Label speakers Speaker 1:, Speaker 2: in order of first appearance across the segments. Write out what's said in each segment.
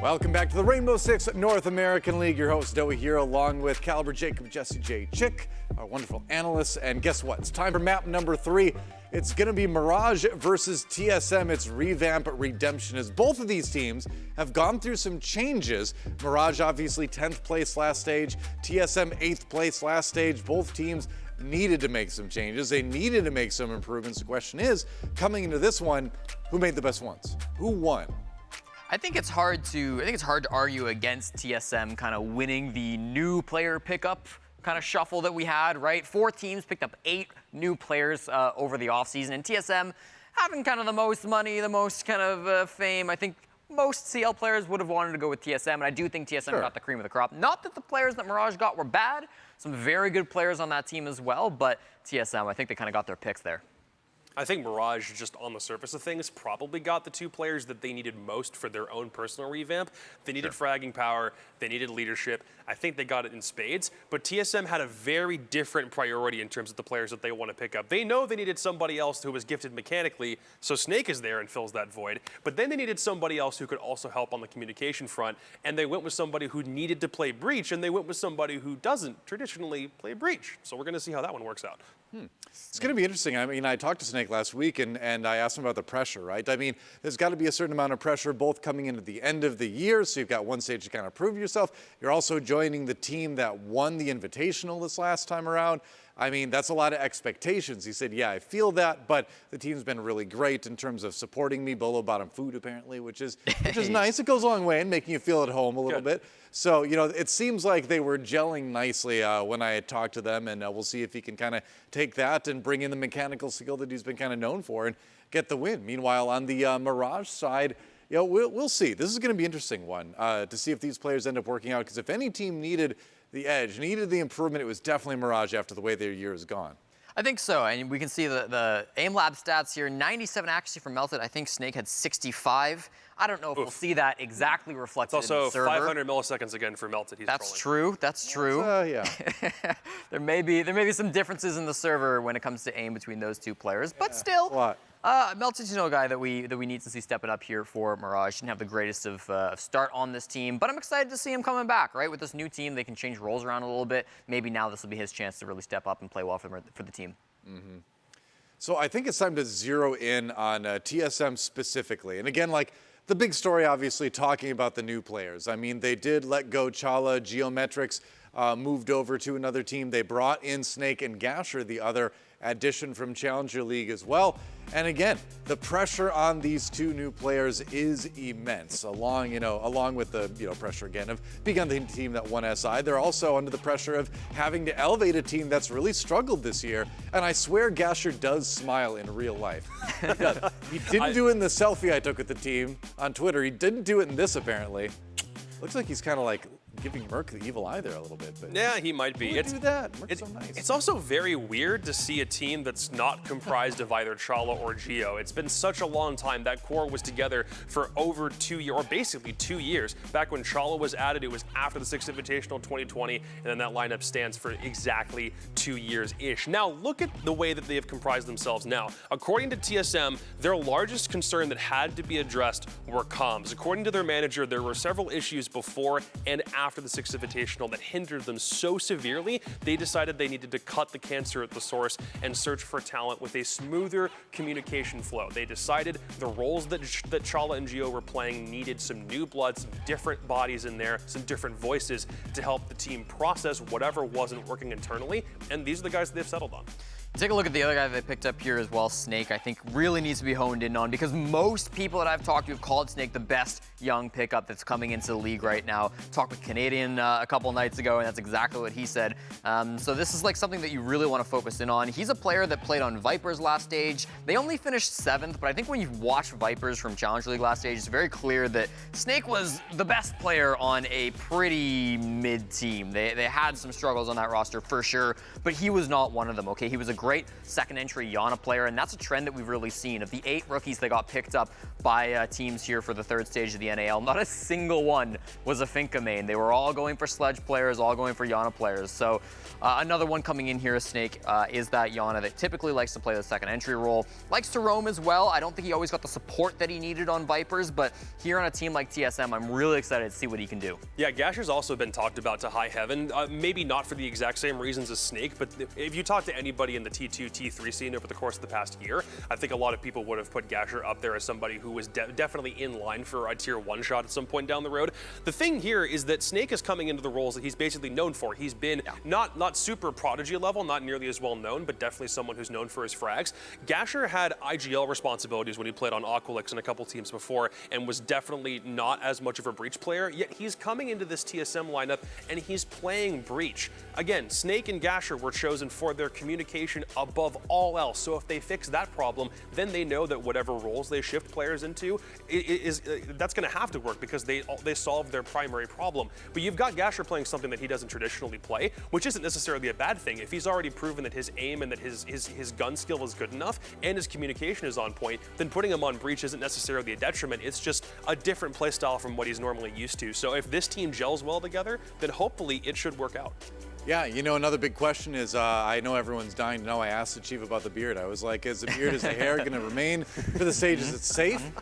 Speaker 1: Welcome back to the Rainbow Six North American League. Your host, Doe here, along with Caliber Jacob, Jesse J. Chick, our wonderful analysts. And guess what? It's time for map number 3. It's going to be Mirage versus TSM. It's revamp redemption, as both of these teams have gone through some changes. Mirage, obviously, 10th place last stage. TSM, 8th place last stage. Both teams needed to make some changes. They needed to make some improvements. The question is, coming into this one, who made the best ones? Who won?
Speaker 2: I think it's hard to argue against TSM kind of winning the new player pickup kind of shuffle that we had, right? 4 teams picked up 8 new players over the offseason, and TSM having kind of the most money, the most kind of fame. I think most CL players would have wanted to go with TSM, and I do think TSM got the cream of the crop. Not that the players that Mirage got were bad. Some very good players on that team as well, but TSM, I think they kind of got their picks there.
Speaker 3: I think Mirage, just on the surface of things, probably got the 2 players that they needed most for their own personal revamp. They needed fragging power, they needed leadership. I think they got it in spades, but TSM had a very different priority in terms of the players that they want to pick up. They know they needed somebody else who was gifted mechanically, so Snake is there and fills that void, but then they needed somebody else who could also help on the communication front, and they went with somebody who needed to play Breach, and they went with somebody who doesn't traditionally play Breach. So we're going to see how that one works out.
Speaker 1: It's going to be interesting. I mean, I talked to Snake last week, and I asked him about the pressure, right? I mean, there's got to be a certain amount of pressure both coming into the end of the year, so you've got one stage to kind of prove yourself. You're also joining the team that won the Invitational this last time around. I mean, that's a lot of expectations. He said, yeah, I feel that, but the team's been really great in terms of supporting me. Bolo bought him food, apparently, which is nice. It goes a long way in making you feel at home a little bit. So, you know, it seems like they were gelling nicely when I had talked to them, and we'll see if he can kind of take that and bring in the mechanical skill that he's been kind of known for and get the win. Meanwhile, on the Mirage side, you know, we'll see. This is going to be an interesting one to see if these players end up working out, because if any team needed the edge, needed the improvement, it was definitely Mirage after the way their year has gone.
Speaker 2: I think so, and we can see the aim lab stats here. 97 accuracy for Melted. I think Snake had 65. I don't know if we'll see that exactly reflected in the server.
Speaker 3: It's also 500 milliseconds again for Melted. He's
Speaker 2: That's
Speaker 3: trolling.
Speaker 2: true. That's true.
Speaker 1: Yeah.
Speaker 2: there may be some differences in the server when it comes to aim between those 2 players, but still. Melted's a guy that we need to see stepping up here for Mirage. Didn't have the greatest of start on this team, but I'm excited to see him coming back, right? With this new team, they can change roles around a little bit. Maybe now this will be his chance to really step up and play well for the team.
Speaker 1: Mm-hmm. So I think it's time to zero in on TSM specifically. And again, like, the big story, obviously, talking about the new players. I mean, they did let go Chala. Geometrics moved over to another team. They brought in Snake and Gasher, the other addition from Challenger League as well. And again, the pressure on these 2 new players is immense. Along with the pressure again of being on the team that won SI, they're also under the pressure of having to elevate a team that's really struggled this year. And I swear Gasher does smile in real life. He didn't do it in the selfie I took with the team on Twitter. He didn't do it in this, apparently. Looks like he's kind of like giving Merc the evil eye there a little bit. But
Speaker 3: yeah, he might be.
Speaker 1: Do that. Merc's so nice.
Speaker 3: It's also very weird to see a team that's not comprised of either Chala or Geo. It's been such a long time. That core was together for over 2 years, or basically 2 years. Back when Chala was added, it was after the 6th Invitational 2020, and then that lineup stands for exactly 2 years-ish. Now, look at the way that they have comprised themselves now. According to TSM, their largest concern that had to be addressed were comms. According to their manager, there were several issues before and after the 6th Invitational that hindered them so severely, they decided they needed to cut the cancer at the source and search for talent with a smoother communication flow. They decided the roles that Chala and Geo were playing needed some new blood, some different bodies in there, some different voices to help the team process whatever wasn't working internally, and these are the guys that they've settled on.
Speaker 2: Take a look at the other guy they picked up here as well, Snake. I think really needs to be honed in on, because most people that I've talked to have called Snake the best young pickup that's coming into the league right now. Talked with Canadian a couple nights ago, and that's exactly what he said. So this is like something that you really want to focus in on. He's a player that played on Vipers last stage. They only finished 7th, but I think when you watch Vipers from Challenger League last stage, it's very clear that Snake was the best player on a pretty mid team. They had some struggles on that roster for sure, but he was not one of them, okay? He was a great second entry Yana player, and that's a trend that we've really seen. Of the 8 rookies that got picked up by teams here for the 3rd stage of the NAL, not a single one was a Finka main. They were all going for Sledge players, all going for Yana players. So another one coming in here, Snake, is that Yana that typically likes to play the second entry role. Likes to roam as well. I don't think he always got the support that he needed on Vipers, but here on a team like TSM, I'm really excited to see what he can do.
Speaker 3: Yeah, Gasher's also been talked about to high heaven, maybe not for the exact same reasons as Snake, but if you talk to anybody in the T2, T3 scene over the course of the past year, I think a lot of people would have put Gasher up there as somebody who was definitely in line for a tier 1 shot at some point down the road. The thing here is that Snake is coming into the roles that he's basically known for. He's been not super prodigy level, not nearly as well known, but definitely someone who's known for his frags. Gasher had IGL responsibilities when he played on Aqualix and a couple teams before, and was definitely not as much of a Breach player, yet he's coming into this TSM lineup and he's playing Breach. Again, Snake and Gasher were chosen for their communication above all else, so if they fix that problem, then they know that whatever roles they shift players into, that's going to have to work because they solve their primary problem. But you've got Gasher playing something that he doesn't traditionally play, which isn't necessarily a bad thing. If he's already proven that his aim and that his gun skill is good enough and his communication is on point, then putting him on Breach isn't necessarily a detriment. It's just a different playstyle from what he's normally used to. So if this team gels well together, then hopefully it should work out.
Speaker 1: Yeah, you know, another big question is, I know everyone's dying to know, I asked the Chief about the beard. I was like, is the beard, is the hair going to remain for the stages? Is it safe?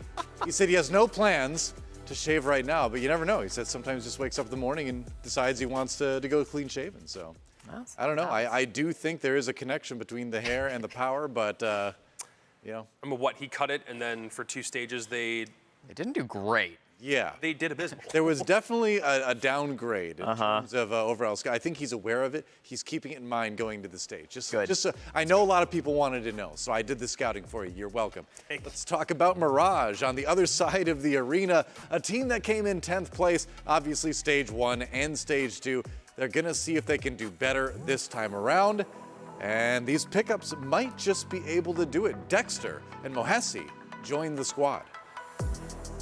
Speaker 1: He said he has no plans to shave right now, but you never know. He said sometimes just wakes up in the morning and decides he wants to go clean shaven. So I don't know. I do think there is a connection between the hair and the power, but, you know.
Speaker 3: I mean, what, he cut it and then for 2 stages they
Speaker 2: didn't do great.
Speaker 1: Yeah.
Speaker 3: They did abysmal.
Speaker 1: There was definitely a downgrade in terms of overall skill. I think he's aware of it. He's keeping it in mind going to the stage. Just I know a lot of people wanted to know, so I did the scouting for you. You're welcome. Let's talk about Mirage on the other side of the arena. A team that came in 10th place, obviously stage 1 and stage 2. They're going to see if they can do better this time around. And these pickups might just be able to do it. Dexter and Mohesi join the squad.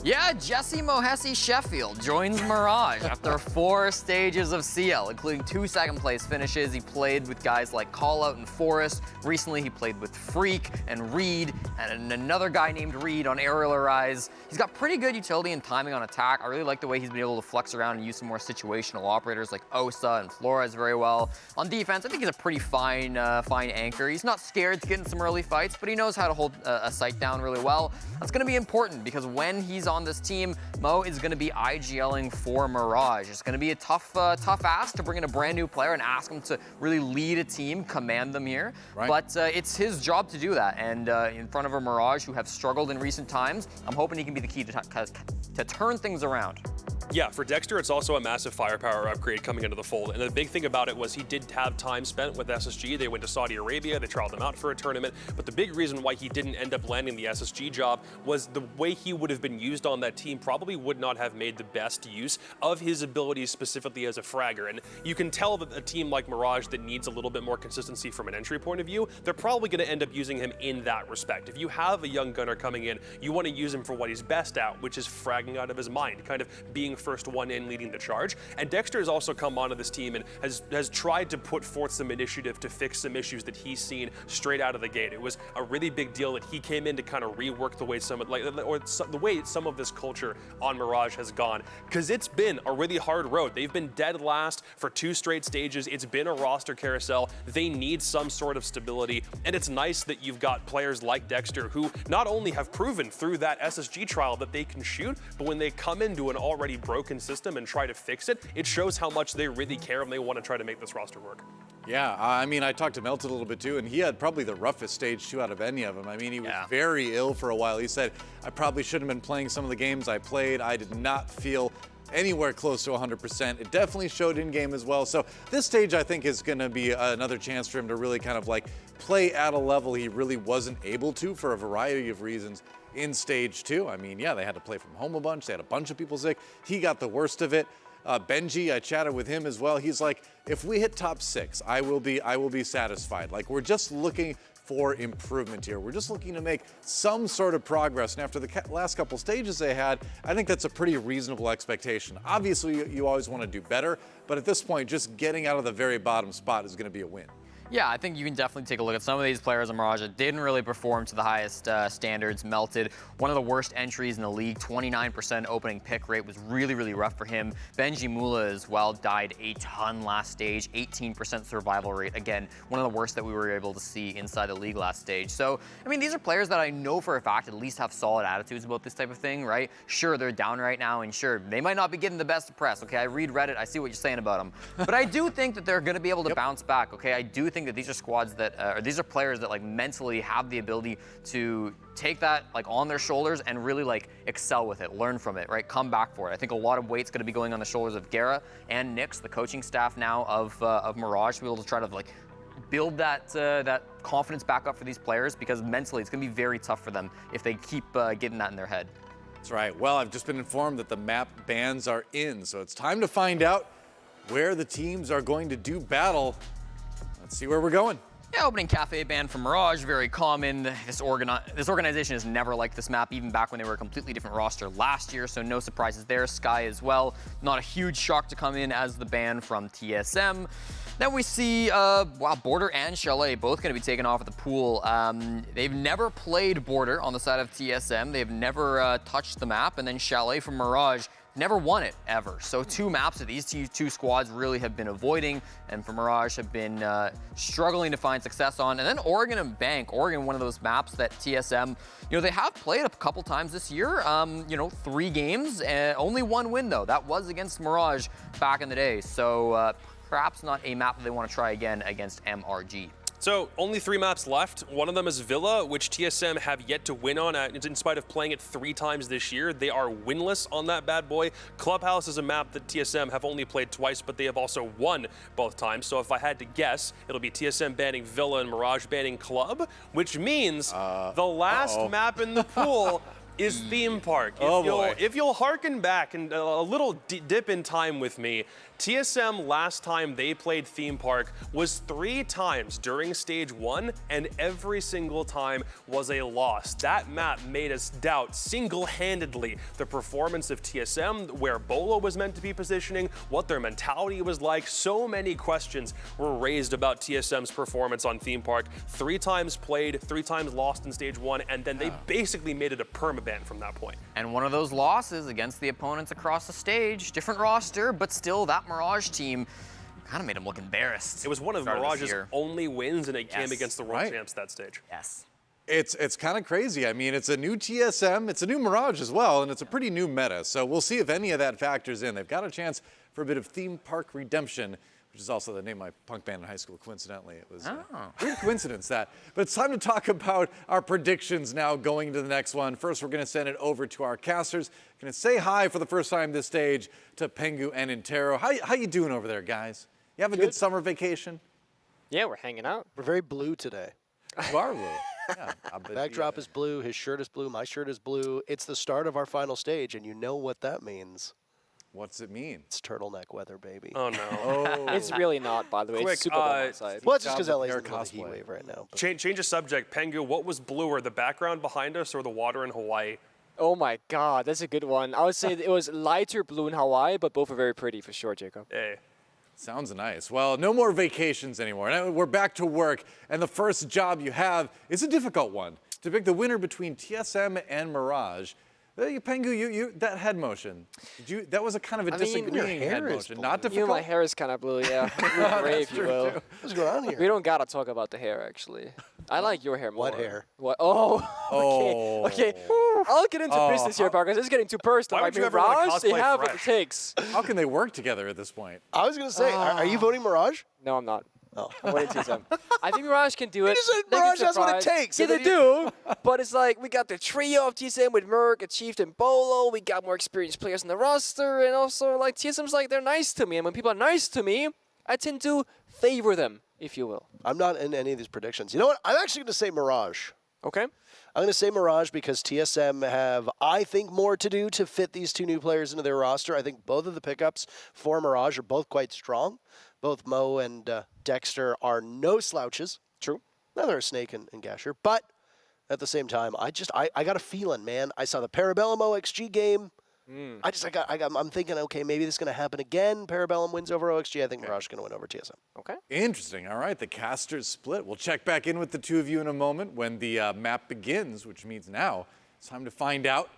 Speaker 2: Yeah, Jesse Mohesi Sheffield joins Mirage after 4 stages of CL, including 2 second-place finishes. He played with guys like Callout and Forest. Recently, he played with Freak and Reed, and another guy named Reed on Aerial Arise. He's got pretty good utility and timing on attack. I really like the way he's been able to flex around and use some more situational operators like Osa and Flores very well. On defense, I think he's a pretty fine anchor. He's not scared to get in some early fights, but he knows how to hold a sight down really well. That's going to be important because when he's on this team, Mo is going to be IGLing for Mirage. It's going to be a tough ask to bring in a brand new player and ask him to really lead a team, command them here.
Speaker 1: Right.
Speaker 2: But it's his job to do that. And in front of a Mirage who have struggled in recent times, I'm hoping he can be the key to turn things around.
Speaker 3: Yeah, for Dexter, it's also a massive firepower upgrade coming into the fold. And the big thing about it was he did have time spent with SSG. They went to Saudi Arabia, they trialed him out for a tournament. But the big reason why he didn't end up landing the SSG job was the way he would have been used on that team probably would not have made the best use of his abilities specifically as a fragger. And you can tell that a team like Mirage that needs a little bit more consistency from an entry point of view, they're probably going to end up using him in that respect. If you have a young gunner coming in, you want to use him for what he's best at, which is fragging out of his mind, kind of being first one in, leading the charge. And Dexter has also come onto this team and has tried to put forth some initiative to fix some issues that he's seen straight out of the gate. It was a really big deal that he came in to kind of rework the way the way some of this culture on Mirage has gone, because it's been a really hard road. They've been dead last for 2 straight stages. It's been a roster carousel. They need some sort of stability, and it's nice that you've got players like Dexter who not only have proven through that SSG trial that they can shoot, but when they come into an already broken system and try to fix it, it shows how much they really care and they want to try to make this roster work.
Speaker 1: Yeah, I mean, I talked to Melted a little bit too, and he had probably the roughest stage 2 out of any of them. I mean, he was very ill for a while. He said, I probably shouldn't have been playing some of the games I played. I did not feel anywhere close to 100%. It definitely showed in-game as well. So this stage, I think, is going to be another chance for him to really kind of like play at a level he really wasn't able to for a variety of reasons in stage 2. I mean, yeah, they had to play from home a bunch. They had a bunch of people sick. He got the worst of it. Benji, I chatted with him as well. He's like, if we hit top 6, I will be satisfied. Like, we're just looking for improvement here. We're just looking to make some sort of progress. And after the last couple stages they had, I think that's a pretty reasonable expectation. Obviously, you always want to do better, but at this point, just getting out of the very bottom spot is going to be a win.
Speaker 2: Yeah, I think you can definitely take a look at some of these players in Mirage that didn't really perform to the highest standards. Melted, one of the worst entries in the league, 29% opening pick rate was really, really rough for him. Benji Mula as well died a ton last stage, 18% survival rate. Again, one of the worst that we were able to see inside the league last stage. So, I mean, these are players that I know for a fact at least have solid attitudes about this type of thing, right? Sure, they're down right now, and sure, they might not be getting the best press, okay? I read Reddit, I see what you're saying about them. But I do think that they're going to be able to bounce back, okay? I do think that these are squads that, or these are players that like mentally have the ability to take that like on their shoulders and really like excel with it, learn from it, right? Come back for it. I think a lot of weight's going to be going on the shoulders of Guerra and Nyx, the coaching staff now of Mirage, to be able to try to like build that that confidence back up for these players, because mentally it's going to be very tough for them if they keep getting that in their head.
Speaker 1: That's right. Well, I've just been informed that the map bans are in, so it's time to find out where the teams are going to do battle. Let's see where we're going.
Speaker 2: Yeah, opening cafe ban from Mirage, very common. This organization has never liked this map, even back when they were a completely different roster last year, so no surprises there. Sky as well, not a huge shock to come in as the ban from TSM. Then we see, wow, Border and Chalet both going to be taken off at the pool. They've never played Border on the side of TSM. They've never touched the map, and then Chalet from Mirage never won it, ever. So two maps that these two squads really have been avoiding, and for Mirage have been struggling to find success on. And then Oregon and Bank. Oregon, one of those maps that TSM, you know, they have played a couple times this year. You know, 3 games, only 1 win though. That was against Mirage back in the day. So perhaps not a map that they want to try again against MRG.
Speaker 3: So only 3 maps left. One of them is Villa, which TSM have yet to win on. In spite of playing it 3 times this year, they are winless on that bad boy. Clubhouse is a map that TSM have only played twice, but they have also won both times. So if I had to guess, it'll be TSM banning Villa and Mirage banning Club, which means the last map in the pool is Theme Park. If you'll harken back and a little dip in time with me, TSM last time they played Theme Park was 3 times during stage 1, and every single time was a loss. That map made us doubt single-handedly the performance of TSM, where Bolo was meant to be positioning, what their mentality was like. So many questions were raised about TSM's performance on Theme Park. 3 times played, 3 times lost in stage 1, and then they basically made it a permaban from that point.
Speaker 2: And one of those losses against the opponents across the stage, different roster, but still that Mirage team kind of made him look embarrassed.
Speaker 3: It was one of Mirage's only wins, and it came against the world champs that stage.
Speaker 2: Yes.
Speaker 1: It's kind of crazy. I mean, it's a new TSM, it's a new Mirage as well, and it's a pretty new meta. So we'll see if any of that factors in. They've got a chance for a bit of Theme Park redemption, which is also the name of my punk band in high school, coincidentally. It was a weird coincidence, that. But it's time to talk about our predictions now going into the next one. First, we're going to send it over to our casters. Going to say hi for the first time this stage to Pengu and Intero. How you doing over there, guys? You have a good summer vacation?
Speaker 4: Yeah, we're hanging out.
Speaker 5: We're very blue today.
Speaker 1: You are blue. Yeah,
Speaker 5: Backdrop is blue, his shirt is blue, my shirt is blue. It's the start of our final stage, and you know what that means.
Speaker 1: What's it mean?
Speaker 5: It's turtleneck weather, baby.
Speaker 3: Oh, no.
Speaker 4: It's really not, by the way.
Speaker 3: Quick,
Speaker 4: it's super warm outside.
Speaker 5: Well, it's just because
Speaker 1: Job
Speaker 5: LA's in
Speaker 1: with
Speaker 5: the middle of the heat
Speaker 1: cosplay.
Speaker 5: wave right now. but-
Speaker 3: Change of subject. Pengu, what was bluer, the background behind us or the water in Hawaii?
Speaker 4: Oh my god, that's a good one. I would say it was lighter blue in Hawaii, but both are very pretty for sure, Jacob.
Speaker 3: Hey.
Speaker 1: Sounds nice. Well, no more vacations anymore. Now we're back to work, and the first job you have is a difficult one. To pick the winner between TSM and Mirage. Pengu, that head motion. That was a kind of a disagreeing head motion. Not difficult.
Speaker 4: My hair is kind of blue, yeah. Gray, if you will.
Speaker 5: What's going on here?
Speaker 4: We don't gotta talk about the hair, actually. I like your hair more.
Speaker 5: What hair?
Speaker 4: What? Oh, okay. I'll get into business here, Parker. This is getting too personal.
Speaker 3: Why would you ever want to
Speaker 4: Mirage, they
Speaker 3: cosplay
Speaker 4: have what it
Speaker 3: fresh?
Speaker 4: takes.
Speaker 1: How can they work together at this point?
Speaker 5: I was going to say, are you voting Mirage?
Speaker 4: No, I'm not.
Speaker 5: Oh.
Speaker 4: I'm voting TSM. I think Mirage can do it.
Speaker 5: You just said
Speaker 4: They can
Speaker 5: Mirage has what it
Speaker 4: surprise.
Speaker 5: takes.
Speaker 4: Yeah,
Speaker 5: and
Speaker 4: they
Speaker 5: then
Speaker 4: do. But it's like we got the trio of TSM with Merc, Achieved, and Bolo. We got more experienced players in the roster, and also like TSM's like they're nice to me, and when people are nice to me, I tend to favor them, if you will.
Speaker 5: I'm not in any of these predictions. You know what? I'm actually going to say Mirage.
Speaker 4: Okay.
Speaker 5: I'm going to say Mirage because TSM have, I think, more to do to fit these 2 new players into their roster. I think both of the pickups for Mirage are both quite strong. Both Mo and Dexter are no slouches.
Speaker 4: True.
Speaker 5: Neither are Snake and Gasher. But at the same time, I got a feeling, man. I saw the Parabellum OXG game. I'm thinking, okay, maybe this is going to happen again. Parabellum wins over OXG. I think Mirage is going to win over TSM.
Speaker 4: Okay.
Speaker 1: Interesting. All right, the casters split. We'll check back in with the two of you in a moment when the map begins, which means now it's time to find out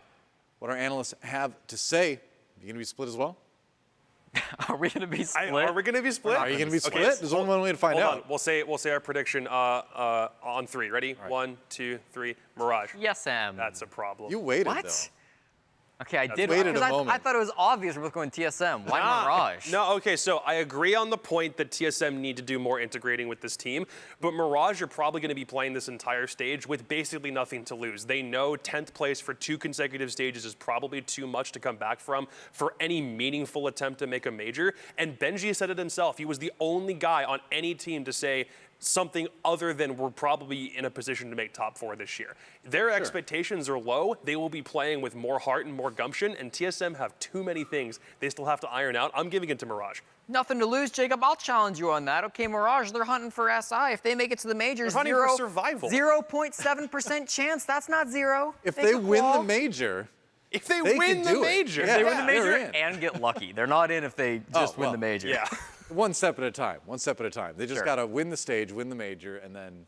Speaker 1: what our analysts have to say. Are you going to be split as well?
Speaker 2: Are we going to be split?
Speaker 3: Are we going to be split?
Speaker 1: Are you going to be split?
Speaker 3: Okay,
Speaker 1: There's only one way to find
Speaker 3: hold
Speaker 1: out.
Speaker 3: on. We'll say our prediction on 3. Ready?
Speaker 1: right.
Speaker 3: 1, 2, 3. Mirage.
Speaker 2: Yes, Sam.
Speaker 3: That's a problem.
Speaker 1: You waited,
Speaker 2: What?
Speaker 1: though.
Speaker 2: Okay, I did.
Speaker 1: waited a
Speaker 2: Because I
Speaker 1: moment.
Speaker 2: thought it was obvious we're both going TSM. Why Mirage?
Speaker 3: No, okay, so I agree on the point that TSM need to do more integrating with this team, but Mirage are probably going to be playing this entire stage with basically nothing to lose. They know 10th place for 2 consecutive stages is probably too much to come back from for any meaningful attempt to make a major, and Benji said it himself. He was the only guy on any team to say something other than we're probably in a position to make top 4 this year. Their expectations are low. They will be playing with more heart and more gumption, and TSM have too many things they still have to iron out. I'm giving it to Mirage.
Speaker 2: Nothing to lose, Jacob. I'll challenge you on that. Okay, Mirage, they're hunting for SI. If they make it to the majors,
Speaker 3: They're hunting for survival.
Speaker 2: 0.7% chance. That's not zero.
Speaker 1: If they
Speaker 2: could
Speaker 1: win the
Speaker 2: qual.
Speaker 1: major,
Speaker 3: If they
Speaker 1: They
Speaker 3: win
Speaker 1: can
Speaker 3: the
Speaker 1: do it.
Speaker 3: major,
Speaker 1: Yeah.
Speaker 2: They win the
Speaker 1: they're
Speaker 2: major
Speaker 1: in.
Speaker 2: and get lucky. They're not in if they just win
Speaker 1: well,
Speaker 2: the major.
Speaker 3: yeah.
Speaker 1: one step at a time. One step at a time. They just
Speaker 2: Sure.
Speaker 1: got to win the stage, win the major, and then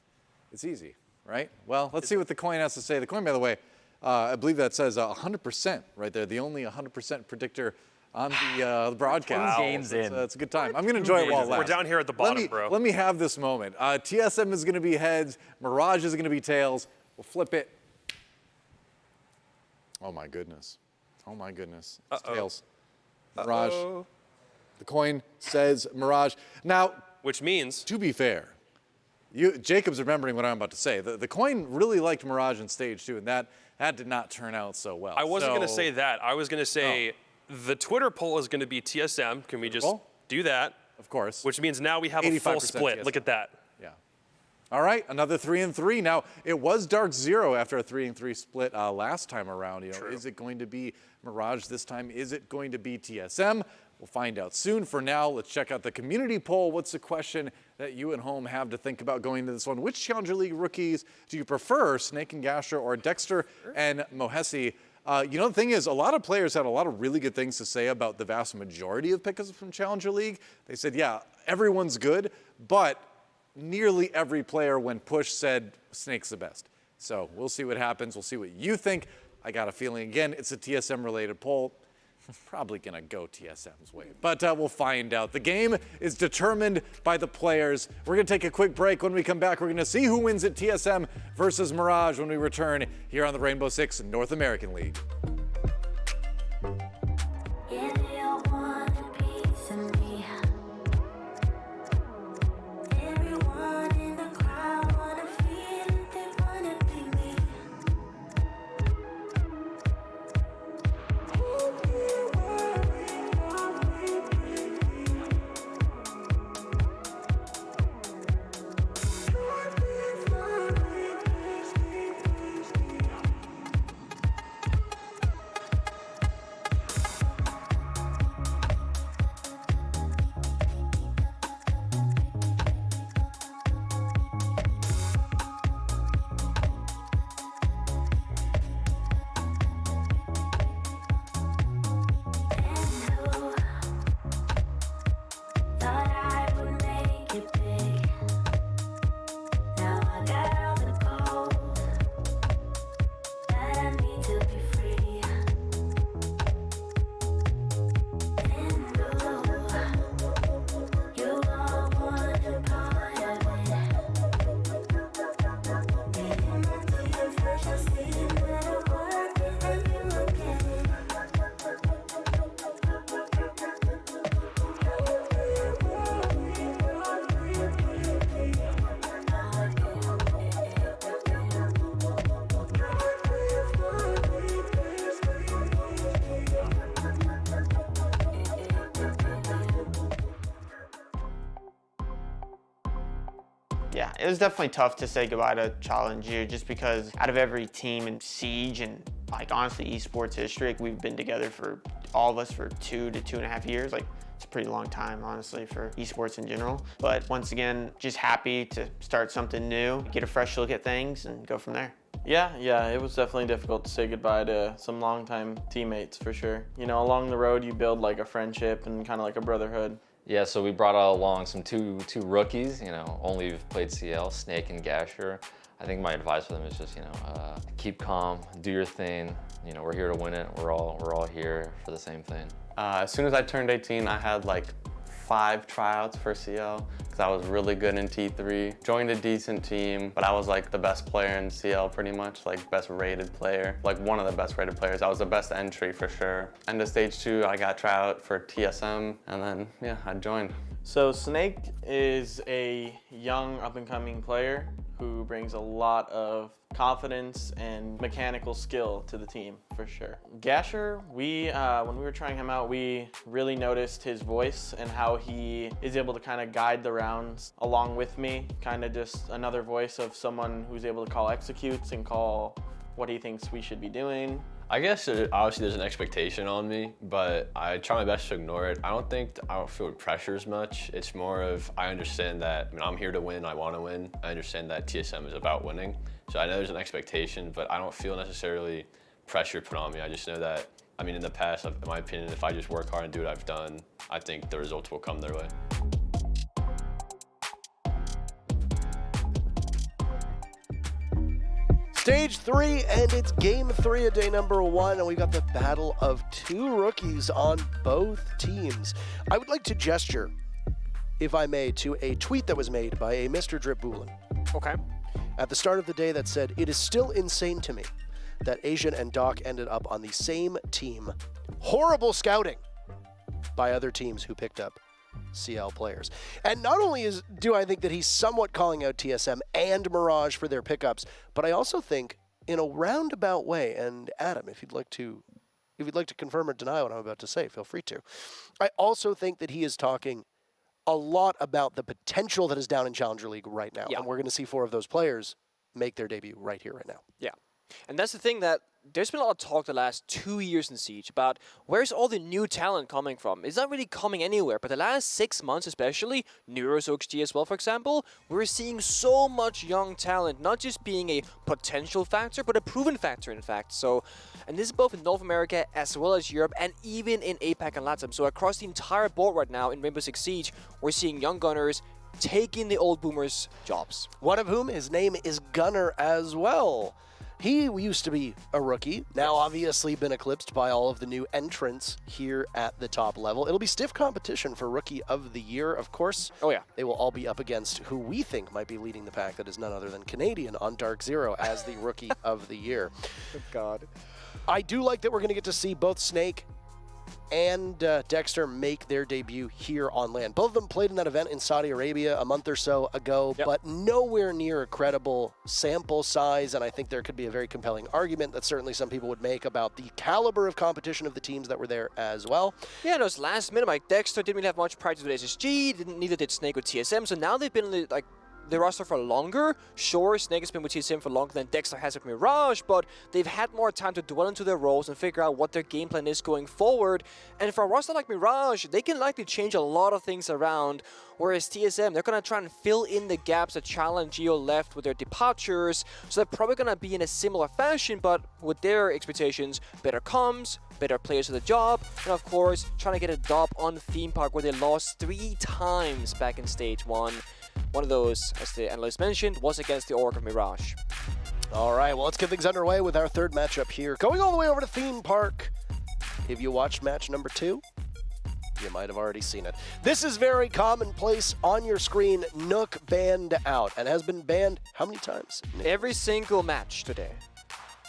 Speaker 1: it's easy, right? Well, let's see what the coin has to say. The coin, by the way, I believe that says 100% right there. The only 100% predictor on the broadcast.
Speaker 2: 2 games
Speaker 1: So it's,
Speaker 2: in.
Speaker 1: it's a good time. I'm going to enjoy it while it
Speaker 3: We're
Speaker 1: lasts.
Speaker 3: down here at the bottom, bro.
Speaker 1: Let me have this moment. TSM is going to be heads. Mirage is going to be tails. We'll flip it. Oh, my goodness. Oh, my goodness. It's tails. Mirage. The coin says Mirage. Now,
Speaker 3: Which means
Speaker 1: to be fair, Jacob's remembering what I'm about to say. The coin really liked Mirage in stage 2, and that did not turn out so well.
Speaker 3: I wasn't going to
Speaker 1: So-
Speaker 3: say that. I was going to say the Twitter poll is going to be TSM. Can we just
Speaker 1: poll?
Speaker 3: do that?
Speaker 1: Of course.
Speaker 3: Which means now we have a full
Speaker 1: 85%
Speaker 3: split.
Speaker 1: TSM.
Speaker 3: Look at that.
Speaker 1: Yeah. All right, another 3-3. Now, it was Dark Zero after a 3-3 split last time around.
Speaker 3: True.
Speaker 1: Is it going to be Mirage this time? Is it going to be TSM? We'll find out soon. For now, let's check out the community poll. What's the question that you at home have to think about going into this one? Which Challenger League rookies do you prefer, Snake and Gastro or Dexter and Mohesi? The thing is, a lot of players had a lot of really good things to say about the vast majority of pickups from Challenger League. They said, yeah, everyone's good, but nearly every player, when pushed, said Snake's the best. So we'll see what happens. We'll see what you think. I got a feeling, again, it's a TSM-related poll. Probably going to go TSM's way, but we'll find out. The game is determined by the players. We're going to take a quick break. When we come back, we're going to see who wins at TSM versus Mirage when we return here on the Rainbow Six North American League.
Speaker 6: If you want a piece of me, everyone in the crowd wanna feel it, they wanna be me. Thought I would make it big. Now I got all the gold that I need to be free. And you all want a part of it. Getting back to your first, I see you better work it and you look at it.
Speaker 7: Yeah, it was definitely tough to say goodbye to Challenger just because out of every team in Siege and honestly Esports history, we've been together for all of us for 2 to 2.5 years. It's a pretty long time, honestly, for esports in general. But once again, just happy to start something new, get a fresh look at things and go from there.
Speaker 8: Yeah, it was definitely difficult to say goodbye to some longtime teammates for sure. You know, along the road you build like a friendship and kind of like a brotherhood.
Speaker 9: Yeah, so we brought along some two rookies, you know, only have played CL, Snake and Gasher. I think my advice for them is just, you know, keep calm, do your thing. You know, we're here to win it. We're all here for the same thing.
Speaker 8: As soon as I turned 18, I had like 5 tryouts for CL because I was really good in T3. Joined a decent team, but I was like the best player in CL pretty much, like best rated player, like one of the best rated players. I was the best entry for sure. End of stage 2, I got tryout for TSM, and then yeah, I joined. So Snake is a young up-and-coming player who brings a lot of confidence and mechanical skill to the team, for sure. Gasher, when we were trying him out, we really noticed his voice and how he is able to kind of guide the rounds along with me, kind of just another voice of someone who's able to call executes and call what he thinks we should be doing.
Speaker 10: I guess obviously there's an expectation on me, but I try my best to ignore it. I don't feel pressure as much. It's more of, I understand that, I'm here to win, I want to win. I understand that TSM is about winning. So I know there's an expectation, but I don't feel necessarily pressure put on me. I just know that, in the past, in my opinion, if I just work hard and do what I've done, I think the results will come their way.
Speaker 5: Stage 3, and it's game 3 of day number 1, and we've got the battle of 2 rookies on both teams. I would like to gesture, if I may, to a tweet that was made by a Mr. Drip Boolin
Speaker 4: Okay.
Speaker 5: at the start of the day that said, "It is still insane to me that Asian and Doc ended up on the same team. Horrible scouting by other teams who picked up CL players." And not only do I think that he's somewhat calling out TSM and Mirage for their pickups, but I also think in a roundabout way, and Adam, if you'd like to confirm or deny what I'm about to say, feel free to. I also think that he is talking a lot about the potential that is down in Challenger League right now.
Speaker 4: Yeah.
Speaker 5: And we're going to see 4 of those players make their debut right here, right now.
Speaker 4: Yeah. And that's the thing, that there's been a lot of talk the last 2 years in Siege about where's all the new talent coming from. It's not really coming anywhere, but the last 6 months especially, Neuros OXG as well, for example, we're seeing so much young talent, not just being a potential factor, but a proven factor, in fact. So, and this is both in North America as well as Europe, and even in APAC and LATAM. So across the entire board right now in Rainbow Six Siege, we're seeing young gunners taking the old boomers' jobs.
Speaker 5: One of whom, his name is Gunner as well. He used to be a rookie, now obviously been eclipsed by all of the new entrants here at the top level. It'll be stiff competition for Rookie of the Year, of course.
Speaker 4: Oh, yeah.
Speaker 5: They will all be up against who we think might be leading the pack, that is none other than Canadian on Dark Zero as the Rookie of the Year.
Speaker 4: God.
Speaker 5: I do like that we're going to get to see both Snake and Dexter make their debut here on land. Both of them played in that event in Saudi Arabia a month or so ago, but nowhere near a credible sample size, and I think there could be a very compelling argument that certainly some people would make about the caliber of competition of the teams that were there as well.
Speaker 4: Yeah, no, it's last minute. Like, Dexter didn't really have much practice with SSG, neither did Snake with TSM, so now they've been like the roster for longer. Sure, Snake has been with TSM for longer than Dexter has with Mirage, but they've had more time to dwell into their roles and figure out what their game plan is going forward. And for a roster like Mirage, they can likely change a lot of things around, whereas TSM, they're going to try and fill in the gaps that Chala and Geo left with their departures, so they're probably going to be in a similar fashion, but with their expectations, better comms, better players for the job, and of course, trying to get a dub on Theme Park where they lost 3 times back in Stage 1. One of those, as the analyst mentioned, was against the Orc of Mirage.
Speaker 5: All right, well, let's get things underway with our third matchup here. Going all the way over to Theme Park. If you watched match number 2, you might have already seen it. This is very commonplace on your screen. Nook banned out, and has been banned how many times, Nick?
Speaker 4: Every single match today.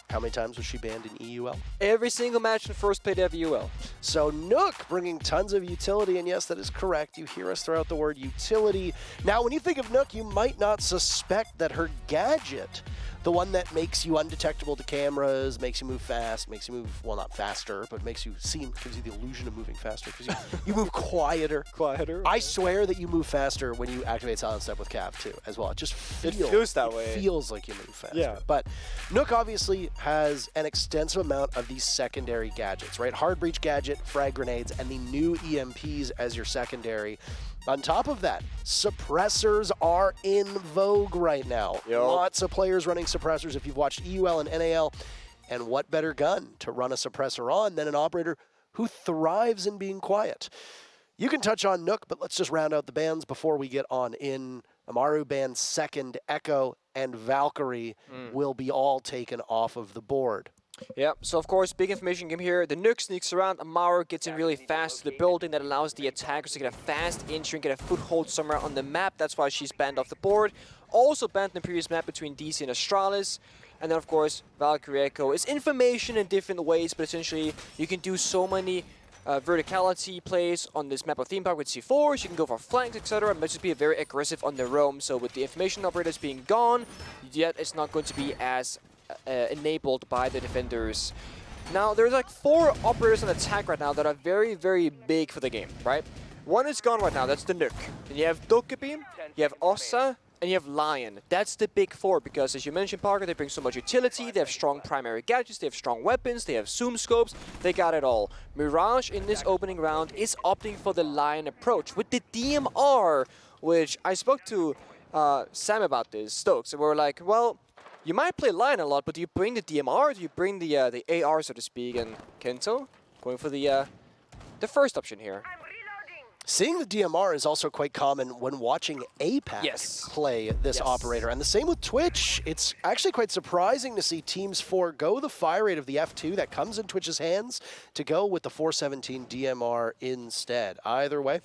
Speaker 5: How many times was she banned in EUL?
Speaker 4: Every single match in first Playday of EUL.
Speaker 5: So Nook bringing tons of utility, and yes, that is correct. You hear us throw out the word utility. Now, when you think of Nook, you might not suspect that her gadget, the one that makes you undetectable to cameras, makes you move fast, makes you move, well, not faster, but makes you seem, gives you the illusion of moving faster, because you move quieter.
Speaker 4: Quieter.
Speaker 5: I swear that you move faster when you activate Silent Step with Cav, too, as well. It just
Speaker 4: feels that way.
Speaker 5: It feels like you move faster.
Speaker 4: Yeah.
Speaker 5: But Nook obviously has an extensive amount of these secondary gadgets, right? Hard breach gadget, frag grenades, and the new EMPs as your secondary. On top of that, suppressors are in vogue right now.
Speaker 4: Yep.
Speaker 5: Lots of players running suppressors if you've watched EUL and NAL. And what better gun to run a suppressor on than an operator who thrives in being quiet? You can touch on Nook, but let's just round out the bans before we get on in. Amaru bans second, Echo, and Valkyrie will be all taken off of the board.
Speaker 4: Yeah, so of course, big information game here. The Nook sneaks around, Amaru gets in really fast to the building. That allows the attackers to get a fast entry and get a foothold somewhere on the map. That's why she's banned off the board. Also banned in the previous map between DC and Astralis. And then of course, Valkyrie Echo is information in different ways, but essentially you can do so many verticality plays on this map of theme park with C4s. You can go for flanks, etc. But just be very aggressive on the roam. So with the information operators being gone, yet it's not going to be as enabled by the defenders. Now, there's like 4 operators on attack right now that are very, very big for the game, right? One is gone right now, that's the Nook. Then you have Dokkaebi, you have Ossa, and you have Lion. That's the big 4 because, as you mentioned, Parker, they bring so much utility, they have strong primary gadgets, they have strong weapons, they have zoom scopes, they got it all. Mirage in this opening round is opting for the Lion approach with the DMR, which I spoke to Sam about this, Stokes, and we were like, well, you might play Lion a lot, but do you bring the DMR? Do you bring the AR, so to speak? And Kento going for the first option here.
Speaker 5: Seeing the DMR is also quite common when watching APAC play this operator. And the same with Twitch. It's actually quite surprising to see teams forego the fire rate of the F2 that comes in Twitch's hands to go with the 417 DMR instead. Either way,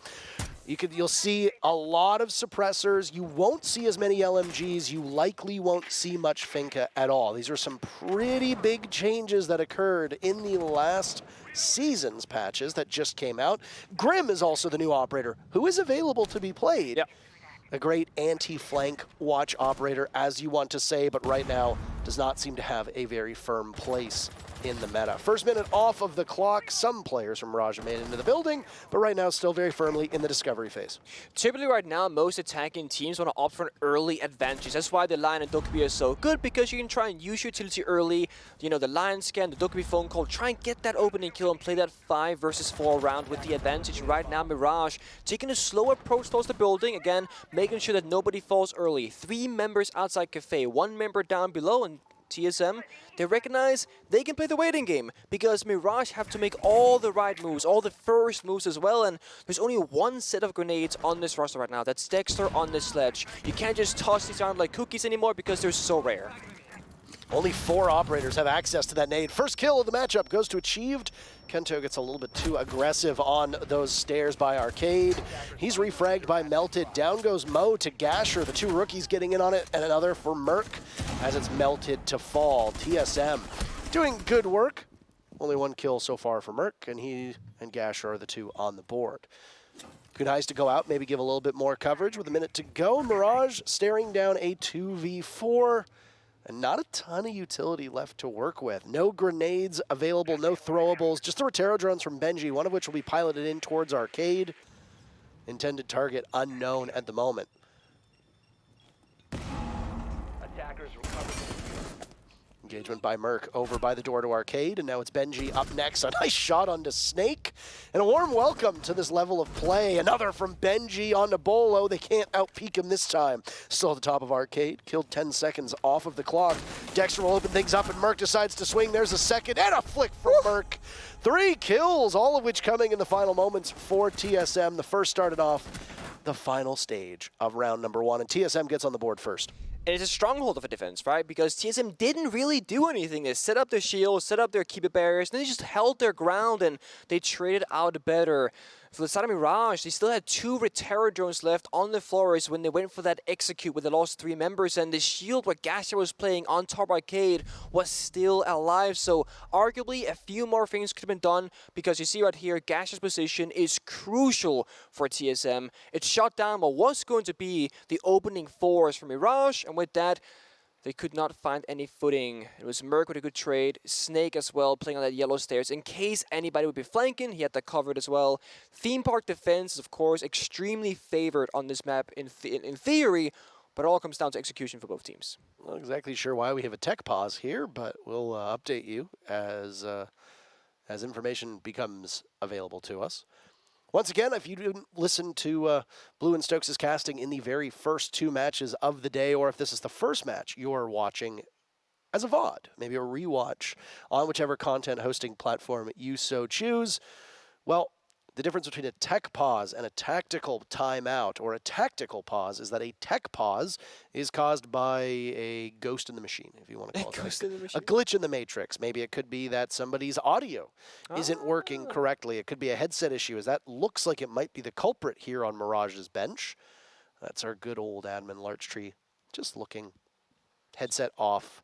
Speaker 5: you'll see a lot of suppressors. You won't see as many LMGs. You likely won't see much Finka at all. These are some pretty big changes that occurred in the last season's patches that just came out. Grim is also the new operator who is available to be played.
Speaker 4: Yep.
Speaker 5: A great anti-flank watch operator, as you want to say, but right now does not seem to have a very firm place in the meta. First minute off of the clock. Some players from Mirage made it into the building, but right now still very firmly in the discovery phase.
Speaker 4: Typically right now, most attacking teams want to opt for an early advantage. That's why the Lion and Dokkaebi are so good, because you can try and use your utility early. You know, the Lion scan, the Dokkaebi phone call, try and get that opening kill and play that 5 versus 4 round with the advantage. Right now, Mirage taking a slow approach towards the building. Again, making sure that nobody falls early. 3 members outside Cafe, 1 member down below, and TSM, they recognize they can play the waiting game because Mirage have to make all the right moves, all the first moves as well, and there's only 1 set of grenades on this roster right now. That's Dexter on this sledge. You can't just toss these around like cookies anymore because they're so rare.
Speaker 5: Only 4 operators have access to that nade. First kill of the matchup goes to Achieved. Kento gets a little bit too aggressive on those stairs by Arcade. He's refragged by Melted. Down goes Mo to Gasher. The 2 rookies getting in on it, and another for Merc as it's Melted to fall. TSM doing good work. Only 1 kill so far for Merc, and he and Gasher are the 2 on the board. Good eyes to go out, maybe give a little bit more coverage with a minute to go. Mirage staring down a 2v4. And not a ton of utility left to work with. No grenades available, no throwables, just the Rotero drones from Benji, one of which will be piloted in towards Arcade. Intended target unknown at the moment.
Speaker 11: Attackers recovered.
Speaker 5: Engagement by Merc over by the door to Arcade, and now it's Benji up next. A nice shot onto Snake, and a warm welcome to this level of play. Another from Benji onto Bolo. They can't out-peek him this time. Still at the top of Arcade, killed 10 seconds off of the clock. Dexter will open things up, and Merc decides to swing. There's a second, and a flick from Merc. 3 kills, all of which coming in the final moments for TSM. The first started off the final stage of round number 1, and TSM gets on the board first.
Speaker 4: And it's a stronghold of a defense, right? Because TSM didn't really do anything. They set up their shields, set up their keeper barriers, and they just held their ground, and they traded out better. For the side of Mirage, they still had 2 Rotero drones left on the floors when they went for that execute with the lost 3 members, and the shield where Gasher was playing on top Arcade was still alive. So arguably a few more things could have been done, because you see right here, Gasher's position is crucial for TSM. It shut down what was going to be the opening 4s for Mirage, and with that, they could not find any footing. It was Merc with a good trade, Snake as well, playing on that yellow stairs. In case anybody would be flanking, he had that covered as well. Theme Park defense is, of course, extremely favored on this map in theory, but it all comes down to execution for both teams.
Speaker 5: Not exactly sure why we have a tech pause here, but we'll update you as information becomes available to us. Once again, if you didn't listen to Blue and Stokes' casting in the very first 2 matches of the day, or if this is the first match you're watching as a VOD, maybe a rewatch on whichever content hosting platform you so choose. Well, the difference between a tech pause and a tactical timeout or a tactical pause is that a tech pause is caused by a ghost in the machine, if you want to call it
Speaker 4: Ghost
Speaker 5: that.
Speaker 4: in the machine?
Speaker 5: A glitch in the matrix. Maybe it could be that somebody's audio isn't working correctly. It could be a headset issue, as that looks like it might be the culprit here on Mirage's bench. That's our good old admin Larchtree just looking. Headset off.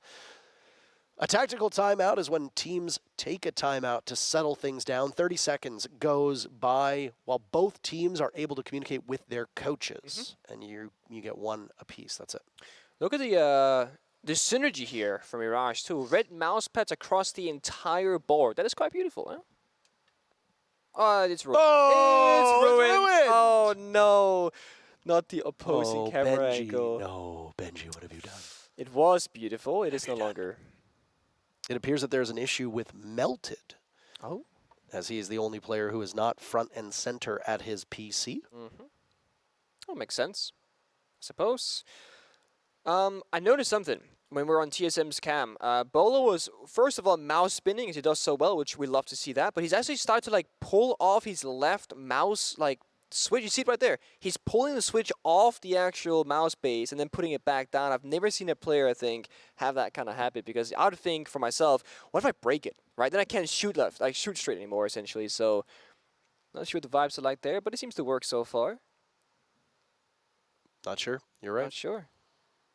Speaker 5: A tactical timeout is when teams take a timeout to settle things down. 30 seconds goes by while both teams are able to communicate with their coaches. And you get one apiece. That's it.
Speaker 4: Look at the synergy here from Mirage too. Red mouse pads across the entire board. That is quite beautiful, huh? Oh, it's ruined.
Speaker 5: Oh,
Speaker 4: it's
Speaker 5: it's
Speaker 4: ruined.
Speaker 5: ruined.
Speaker 4: Oh no, not the opposing
Speaker 5: Oh,
Speaker 4: camera
Speaker 5: Benji.
Speaker 4: angle.
Speaker 5: No, Benji, what have you done?
Speaker 4: It was beautiful. It is no longer.
Speaker 5: It appears that there's an issue with Melted,
Speaker 4: Oh.
Speaker 5: as he is the only player who is not front and center at his PC.
Speaker 4: Oh, makes sense. I suppose. I noticed something when we were on TSM's cam. Bolo was, first of all, mouse spinning, as he does so well, which we love to see that. But he's actually started to like pull off his left mouse like switch. You see it right there. He's pulling the switch off the actual mouse base and then putting it back down. I've never seen a player, I think, have that kind of habit, because I would think for myself, what if I break it, right? Then I can't shoot left, like shoot straight anymore, essentially. So not sure what the vibes are like there, but it seems to work so far.
Speaker 5: Not sure. You're right.
Speaker 4: Not sure.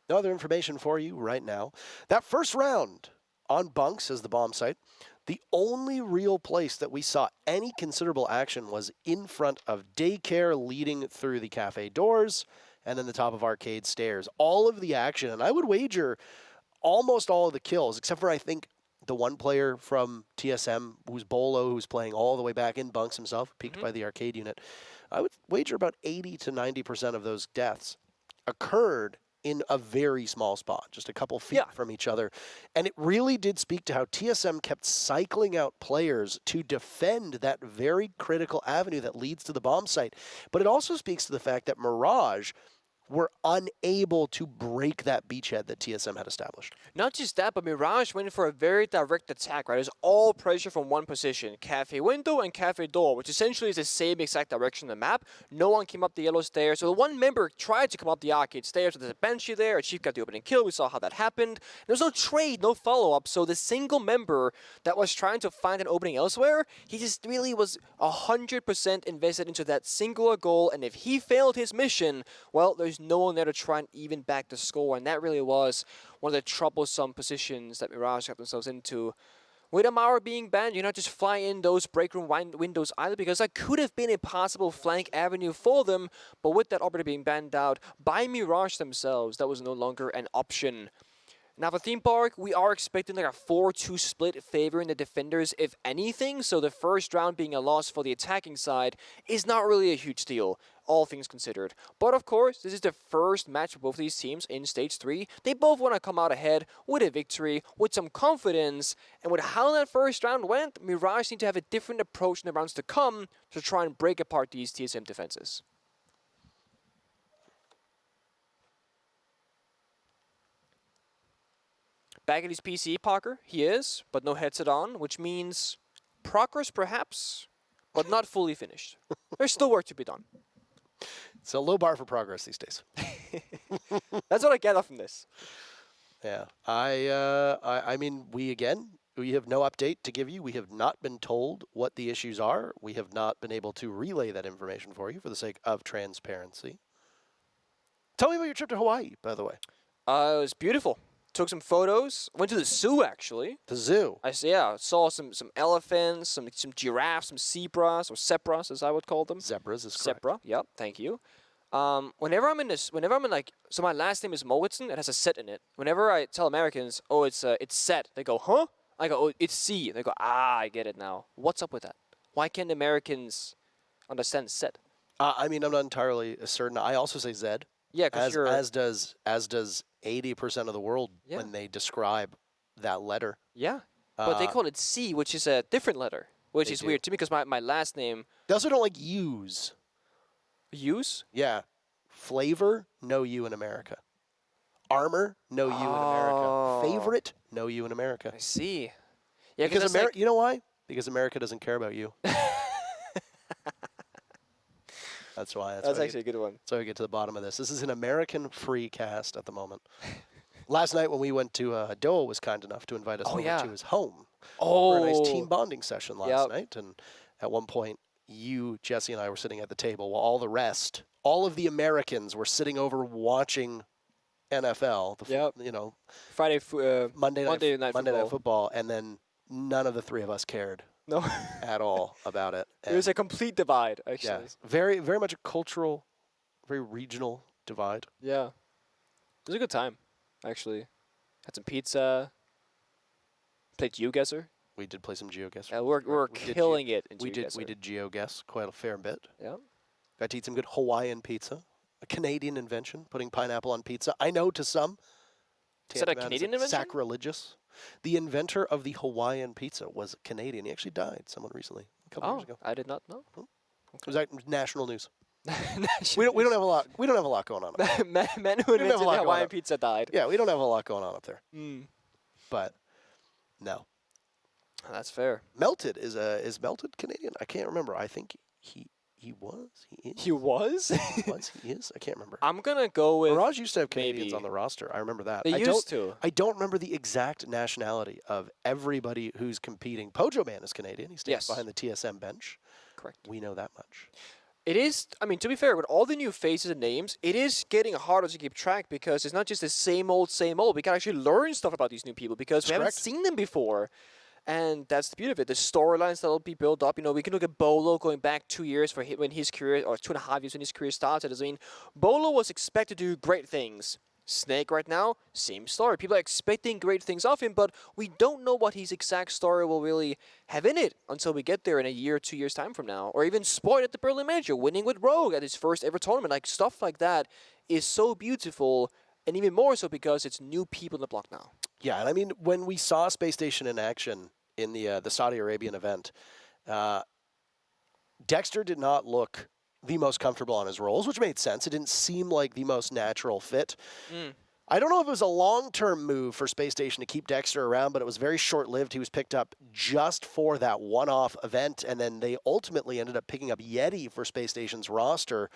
Speaker 5: No other information for you right now. That first round on bunks as the bomb site, the only real place that we saw any considerable action was in front of daycare leading through the cafe doors and then the top of arcade stairs. All of the action, and I would wager almost all of the kills, except for I think the one player from TSM, who's Bolo, who's playing all the way back in bunks himself, peaked by the arcade unit. I would wager about 80 to 90% of those deaths occurred in a very small spot, just a couple feet from each other. And it really did speak to how TSM kept cycling out players to defend that very critical avenue that leads to the bomb site. But it also speaks to the fact that Mirage were unable to break that beachhead that TSM had established.
Speaker 4: Not just that, but Mirage went for a very direct attack, right? It was all pressure from one position, cafe window and cafe door, which essentially is the same exact direction on the map. No one came up the yellow stairs. So the one member tried to come up the arcade stairs. So there's a Banshee there. A Chief got the opening kill. We saw how that happened. There was no trade, no follow-up. So the single member that was trying to find an opening elsewhere, he just really was 100% invested into that singular goal. And if he failed his mission, well, there's no one there to try and even back the score. And that really was one of the troublesome positions that Mirage got themselves into. With Amara being banned, you're not just flying in those break room windows either, because that could have been a possible flank avenue for them. But with that operator being banned out by Mirage themselves, that was no longer an option. Now for Theme Park, we are expecting like a 4-2 split favoring the defenders, if anything. So the first round being a loss for the attacking side is not really a huge deal, all things considered. But of course, this is the first match for both of these teams in Stage 3. They both want to come out ahead with a victory, with some confidence. And with how that first round went, Mirage seemed to have a different approach in the rounds to come to try and break apart these TSM defenses. Back at his PC, Parker, he is, but no headset on, which means progress perhaps, but not fully finished. There's still work to be done.
Speaker 5: It's a low bar for progress these days.
Speaker 4: That's what I get from this.
Speaker 5: Yeah, I mean, we have no update to give you. We have not been told what the issues are. We have not been able to relay that information for you for the sake of transparency. Tell me about your trip to Hawaii, by the way.
Speaker 4: It was beautiful. Took some photos. Went to the zoo, actually.
Speaker 5: The zoo?
Speaker 4: Saw some elephants, some giraffes, some zebras, or zebras, as I would call them.
Speaker 5: Zebras is correct.
Speaker 4: Zebra, yep, thank you. Whenever I'm in like, so my last name is Mowitzen, it has a set in it. Whenever I tell Americans, oh, it's set, they go, huh? I go, oh, it's C. They go, I get it now. What's up with that? Why can't Americans understand set?
Speaker 5: I mean, I'm not entirely certain. I also say Z.
Speaker 4: Yeah, because you're...
Speaker 5: As does 80% of the world when they describe that letter.
Speaker 4: Yeah, but they call it C, which is a different letter, which is weird to me because my last name...
Speaker 5: They also don't like use.
Speaker 4: Use?
Speaker 5: Yeah. Flavor, no U in America. Armor, no U in America. Favorite, know you in America.
Speaker 4: I see. Yeah,
Speaker 5: Because
Speaker 4: that's like,
Speaker 5: you know why? Because America doesn't care about you. That's why.
Speaker 4: that's actually a good one.
Speaker 5: So we get to the bottom of this. This is an American-free cast at the moment. Last night when we went to Doa was kind enough to invite us over to his home for a nice team bonding session last night. And at one point, you, Jesse, and I were sitting at the table while all of the Americans were sitting over watching NFL. Monday night football, and then none of the three of us cared.
Speaker 4: No.
Speaker 5: At all about it.
Speaker 4: It was a complete divide, actually.
Speaker 5: Yeah, very, very much a cultural, very regional divide.
Speaker 4: Yeah. It was a good time, actually. Had some pizza. Played GeoGuessr.
Speaker 5: We did play some GeoGuessr.
Speaker 4: Yeah, we're killing it in
Speaker 5: We
Speaker 4: GeoGuessr.
Speaker 5: did GeoGuess quite a fair bit.
Speaker 4: Yeah.
Speaker 5: Got to eat some good Hawaiian pizza. A Canadian invention, putting pineapple on pizza. I know to some.
Speaker 4: Is that a Canadian invention?
Speaker 5: Sacrilegious. The inventor of the Hawaiian pizza was Canadian. He actually died, someone recently, a couple years ago.
Speaker 4: I did not know.
Speaker 5: It was national news. We don't have a lot. We don't have a lot going on.
Speaker 4: Man who invented the Hawaiian pizza died.
Speaker 5: Yeah, we don't have a lot going on up there. But no.
Speaker 4: That's fair.
Speaker 5: Melted is Melted Canadian? I can't remember. I think he was. He is.
Speaker 4: He was?
Speaker 5: He is? I can't remember.
Speaker 4: I'm going to go with...
Speaker 5: Mirage used to have Canadians on the roster. I remember that.
Speaker 4: They used to.
Speaker 5: I don't remember the exact nationality of everybody who's competing. Pojo Man is Canadian. He stands behind the TSM bench.
Speaker 4: Correct.
Speaker 5: We know that much.
Speaker 4: It is, I mean, to be fair, with all the new faces and names, it is getting harder to keep track because it's not just the same old, same old. We can actually learn stuff about these new people because we haven't seen them before. And that's the beauty of it. The storylines that'll be built up. You know, we can look at Bolo going back 2 years for when his career, or 2.5 years when his career started. I mean, Bolo was expected to do great things. Snake right now, same story. People are expecting great things of him, but we don't know what his exact story will really have in it until we get there in a year, 2 years time from now. Or even Spoiled at the Berlin Major, winning with Rogue at his first ever tournament. Like, stuff like that is so beautiful, and even more so because it's new people in the block now.
Speaker 5: Yeah, and I mean, when we saw Space Station in action in the Saudi Arabian event, Dexter did not look the most comfortable on his roles, which made sense. It didn't seem like the most natural fit. I don't know if it was a long-term move for Space Station to keep Dexter around, but it was very short-lived. He was picked up just for that one-off event, and then they ultimately ended up picking up Yeti for Space Station's roster,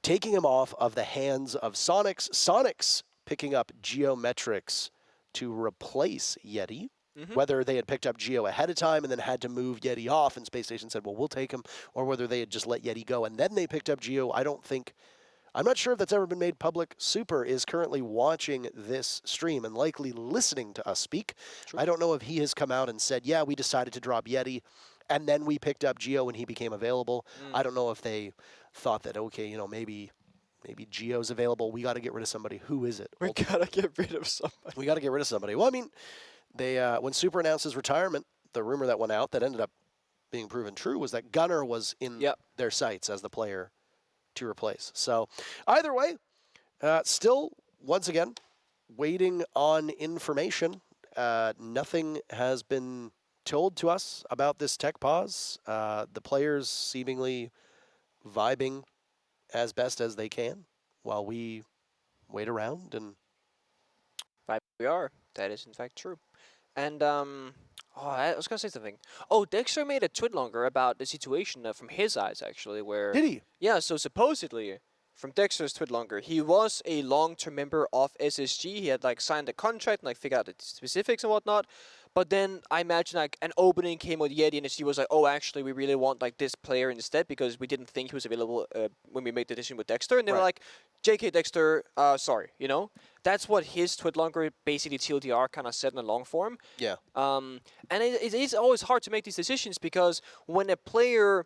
Speaker 5: taking him off of the hands of Sonics. Sonics picking up Geometrics to replace Yeti. Whether they had picked up Geo ahead of time and then had to move Yeti off and Space Station said, well, we'll take him, or whether they had just let Yeti go and then they picked up Geo, I'm not sure if that's ever been made public. Super is currently watching this stream and likely listening to us speak. True. I don't know if he has come out and said, yeah, we decided to drop Yeti and then we picked up Geo when he became available. I don't know if they thought that, okay, you know, maybe Geo's available. We got to get rid of somebody. Who is it?
Speaker 4: We got to get rid of somebody.
Speaker 5: We got to get rid of somebody. Well, I mean, they when Super announced his retirement, the rumor that went out that ended up being proven true was that Gunnar was in their sights as the player to replace. So either way, still, once again, waiting on information. Nothing has been told to us about this tech pause. The players seemingly vibing as best as they can while we wait around and
Speaker 4: we are. That is in fact true. And I was gonna say something. Oh, Dexter made a tweet longer about the situation from his eyes actually, where
Speaker 5: did he?
Speaker 4: Yeah. So supposedly, from Dexter's tweet longer, he was a long-term member of SSG. He had like signed a contract and like figured out the specifics and whatnot. But then I imagine like an opening came with Yeti and he was like, oh, actually, we really want like this player instead because we didn't think he was available when we made the decision with Dexter. And they were like, JK Dexter, sorry, you know? That's what his tweet longer, basically TLDR, kind of said in a long form.
Speaker 5: Yeah.
Speaker 4: And it is always hard to make these decisions because when a player...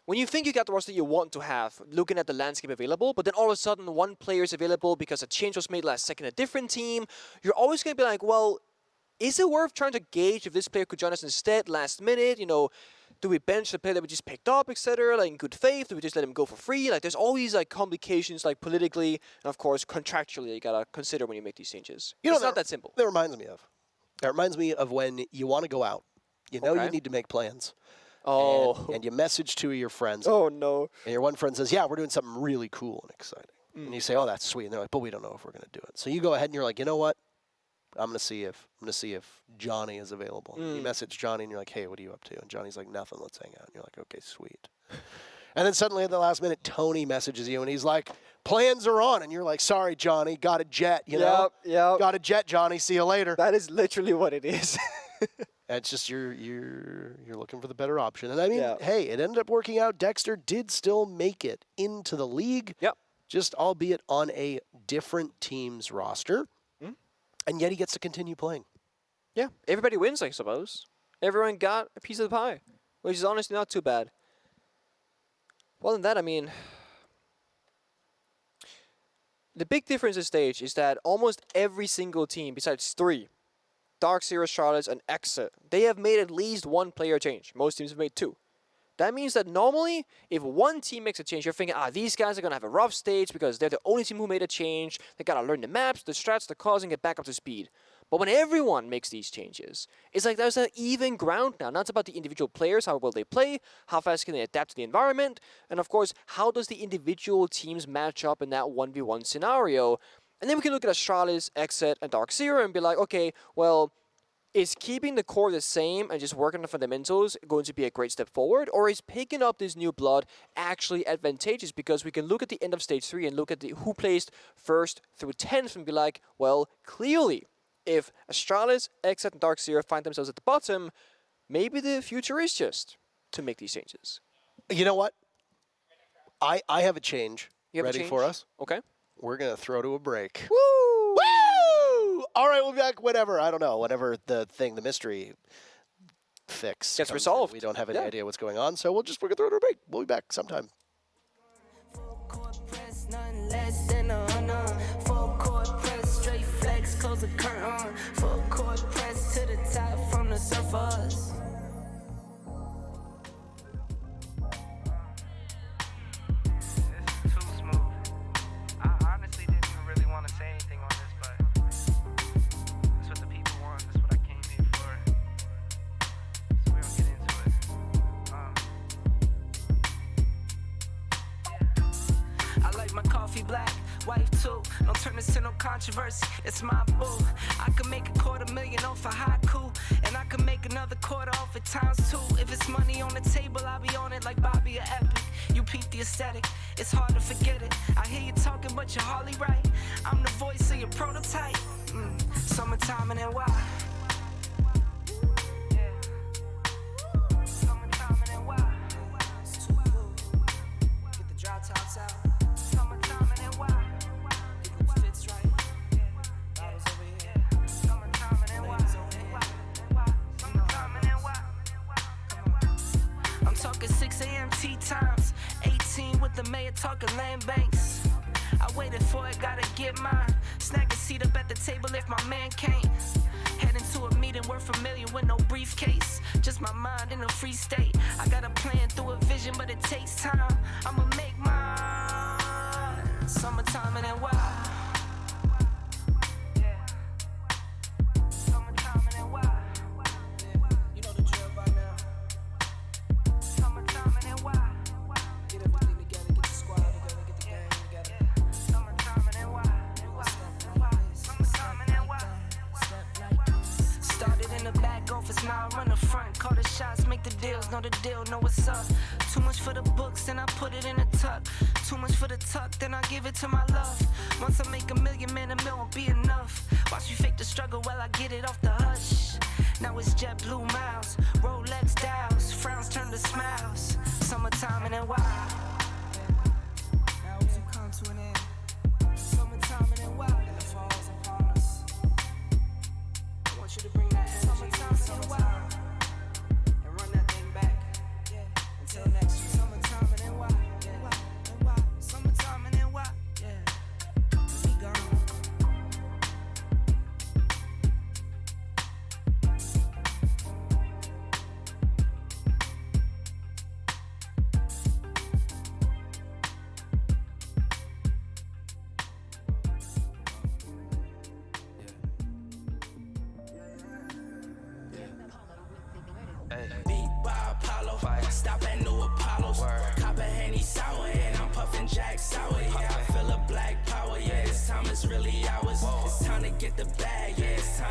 Speaker 4: When you think you got the roster you want to have, looking at the landscape available, but then all of a sudden one player is available because a change was made last second, a different team, you're always going to be like, well, is it worth trying to gauge if this player could join us instead last minute? You know, do we bench the player that we just picked up, etc., like in good faith? Do we just let him go for free? Like, there's always like complications, like politically and of course contractually. You gotta consider when you make these changes. You know, it's not that simple.
Speaker 5: That reminds me of when you want to go out. You know, you need to make plans.
Speaker 4: Oh.
Speaker 5: And you message two of your friends.
Speaker 4: Oh, no.
Speaker 5: And your one friend says, yeah, we're doing something really cool and exciting. And you say, oh, that's sweet. And they're like, but we don't know if we're going to do it. So you go ahead and you're like, you know what? I'm gonna see if Johnny is available. You message Johnny and you're like, hey, what are you up to? And Johnny's like, nothing. Let's hang out. And you're like, okay, sweet. And then suddenly at the last minute, Tony messages you and he's like, plans are on. And you're like, sorry, Johnny, got a jet. You know,
Speaker 4: Yep.
Speaker 5: got a jet, Johnny. See you later.
Speaker 4: That is literally what it is.
Speaker 5: And it's just you're looking for the better option. And I mean, hey, it ended up working out. Dexter did still make it into the league.
Speaker 4: Yep.
Speaker 5: Just albeit on a different team's roster. And yet he gets to continue playing.
Speaker 4: Yeah, everybody wins, I suppose. Everyone got a piece of the pie, which is honestly not too bad. Well, than that, I mean, the big difference this stage is that almost every single team, besides 3, Dark Zero, Charlotte, and Exit, they have made at least 1 player change. Most teams have made 2. That means that normally, if one team makes a change, you're thinking, these guys are going to have a rough stage because they're the only team who made a change. They got to learn the maps, the strats, the calls, and get back up to speed. But when everyone makes these changes, it's like there's an even ground now. Now it's about the individual players, how well they play, how fast can they adapt to the environment, and of course, how does the individual teams match up in that 1v1 scenario. And then we can look at Astralis, Exit, and Dark Zero and be like, okay, well, is keeping the core the same and just working on the fundamentals going to be a great step forward? Or is picking up this new blood actually advantageous? Because we can look at the end of stage 3 and look at who placed 1st through 10th and be like, well, clearly, if Astralis, Exit, and Dark Zero find themselves at the bottom, maybe the future is just to make these changes.
Speaker 5: You know what? I have a change ready for us.
Speaker 4: Okay.
Speaker 5: We're going to throw to a break.
Speaker 4: Woo!
Speaker 5: Woo! All right, we'll be back whenever, I don't know, whenever the mystery fix
Speaker 4: gets
Speaker 5: comes
Speaker 4: resolved.
Speaker 5: in. We don't have any idea what's going on, so we're going to throw to a break. We'll be back sometime.
Speaker 6: Full court press, nothing less than a honor. Full court press, straight flex, close the curtain. Full court press to the top from the surface.
Speaker 12: This is too smooth. I honestly didn't even really want to say anything on this, but that's what the people want. That's what I came here for. So we're gonna get into it.
Speaker 6: I like my coffee black, wife too. Don't turn this to no controversy. It's my boo. I could make $250,000 off a haiku, and I could make another quarter off it ×2. If it's money on the table, I'll be on it like Bobby or Epic. You peep the aesthetic, it's hard to forget it. I hear you talking, but you're hardly right. I'm the voice of your prototype. Summertime and then why? Summertime and then why? It's too cool. Get the dry tops out. Summertime and then why? Get them fits right. Bottles over here. Summertime and then why? Summertime and then why? I'm talking 6 a.m. tea times. 18 with the mayor talking land banks. I waited for it, gotta get mine. Snag a seat up at the table if my man can't. Heading to a meeting worth $1 million with no briefcase. Just my mind in a free state. I got a plan through a vision, but it takes time. I'ma make mine. Summertime and then why? Summertime and then why? You know the drill by now. Summertime and then why? Get everything together, get the squad together, get the gang together. Summertime and then why? Summertime and then why? Started in the back office, now I run the front. Call the shots, make the deals, know the deal, know what's up. Too much for the books, then I put it in a tuck. Too much for the tuck, then I give it to my love. Once I make $1 million, man, $1 million won't be enough. Watch me fake the struggle while I get it off the hush. Now it's JetBlue miles, Rolex dials, frowns turn to smiles. Summertime and then why? Now as you come to an end. Summertime and then why? And the fall's upon us. I want you to bring that energy. Summertime and then why? And run that thing back. Yeah. Until next year. Summertime and then why? Yeah. And why? Summertime and then why? Yeah. We gone. Beat by Apollo, stop at New Apollos. Cop a Henny sour, and I'm puffing Jack Sour. Yeah, I feel a black power. Yeah, this time it's really ours. It's time to get the bag. Yeah, it's time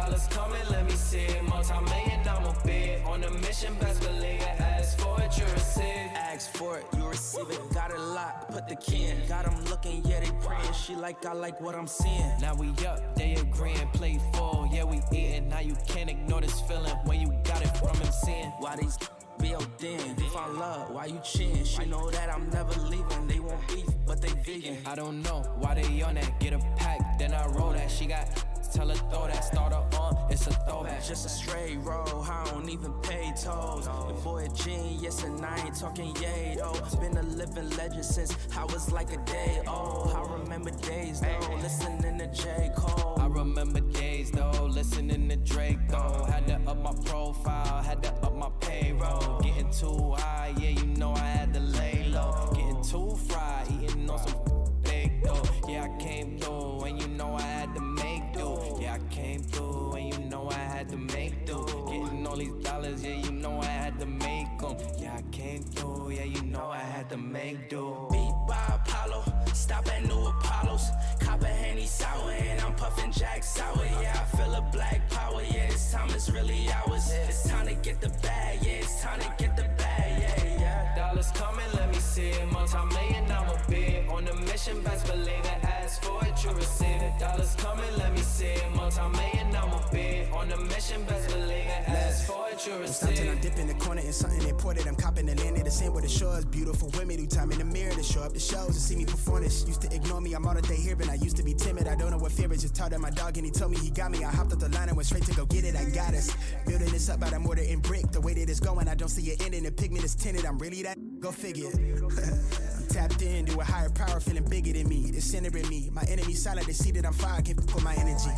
Speaker 6: Dollars coming, let me see it. Multi-million, I'm a bid. On a mission, best believe it. Ask for it, you receive. Ask for it, you receive it. Got it locked, put the key in. Got them looking, yeah, they praying. She like, I like what I'm seeing. Now we up, they agreeing. Play full, yeah, we eating. Now you can't ignore this feeling when you got it from him seeing. Why these be your den? If I love, why you chin? She know that I'm never leaving. They want beef, but they vegan. I don't know why they on that. Get a pack, then I roll that. She got, tell her throw that. Start her on, it's a throwback. Just a straight roll, I don't even pay tolls. Your boy a genius and I ain't talking yay though. Been a living legend since I was like a day old. I remember days though, listening to J. Cole. I remember days though, listening to Drake though. Had to up my profile, had to up my payroll. Getting too high, yeah, you know I had to lay low. Getting too fried, eating on some big dough. Yeah, I came through, and you know I had to make do. Yeah, I came through, and you know I had to make do. Getting all these dollars, yeah, you know I had to make them. Yeah, I came through, yeah, you know I had to make do. Beat by Apollo, stop at New Apollos. Cop a Henny sour, and I'm puffing Jack Sour. Yeah, I feel a black power, yeah, this time is really ours. It's time to get the bag, yeah, it's time to get the bag, yeah, yeah. Dollars coming, let me see it. Multi-million, I'm a bid. On a mission, best believe it. Ask for it, you receive it. Dollars coming, let me see it. Multi-million, I'm a bid. On a mission, best believe it. Ask for it, you receive it.
Speaker 13: I dip in the corner in something imported. I'm copping the land of the sand where the shores. Beautiful women who time in the mirror to show up the shows and see me perform this. Used to ignore me, I'm all the day here, but I used to be timid. I don't know what fear is. Just taught him my dog and he told me he got me. I hopped up the line and went straight to go get it. I got us. Building this up out of mortar and brick. The way that it's going, I don't see it ending. The pigment is tinted. I'm really that. Go figure. I'm tapped into a higher power, feeling bigger than me. It's centering me. My enemies silent, they see that I'm fire. Can't put my energy.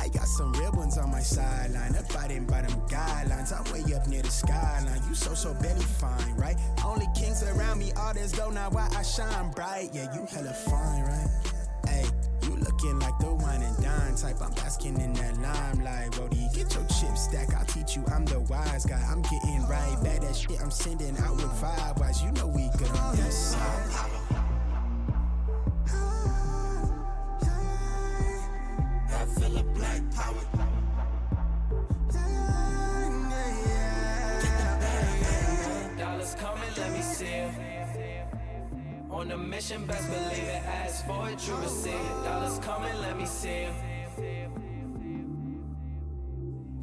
Speaker 13: I got some real ones on my sideline, abiding by them guidelines. I'm way up near the skyline. You so barely fine, right? Only kings around me, others go now why I shine bright. Yeah, you hella fine, right? Hey, you looking like the wine and dine type. I'm basking in that limelight. Brody, get your chip stack. I'll teach you. I'm the wise guy. I'm getting right back that shit I'm sending out with vibe-wise. You know we good on that side.
Speaker 6: I feel a black power. Dollars coming, let me see it. On a mission, best believe it. Ask for it, you receive it. Dollars coming, let me see it.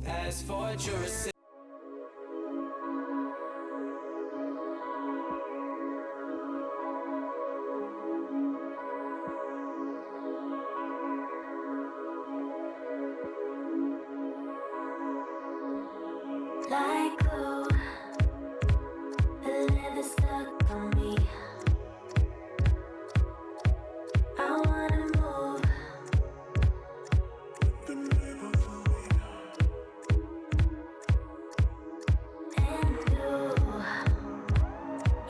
Speaker 6: Ask for it, you receive it.
Speaker 14: Like glue, the leather stuck on me. I wanna move. And you,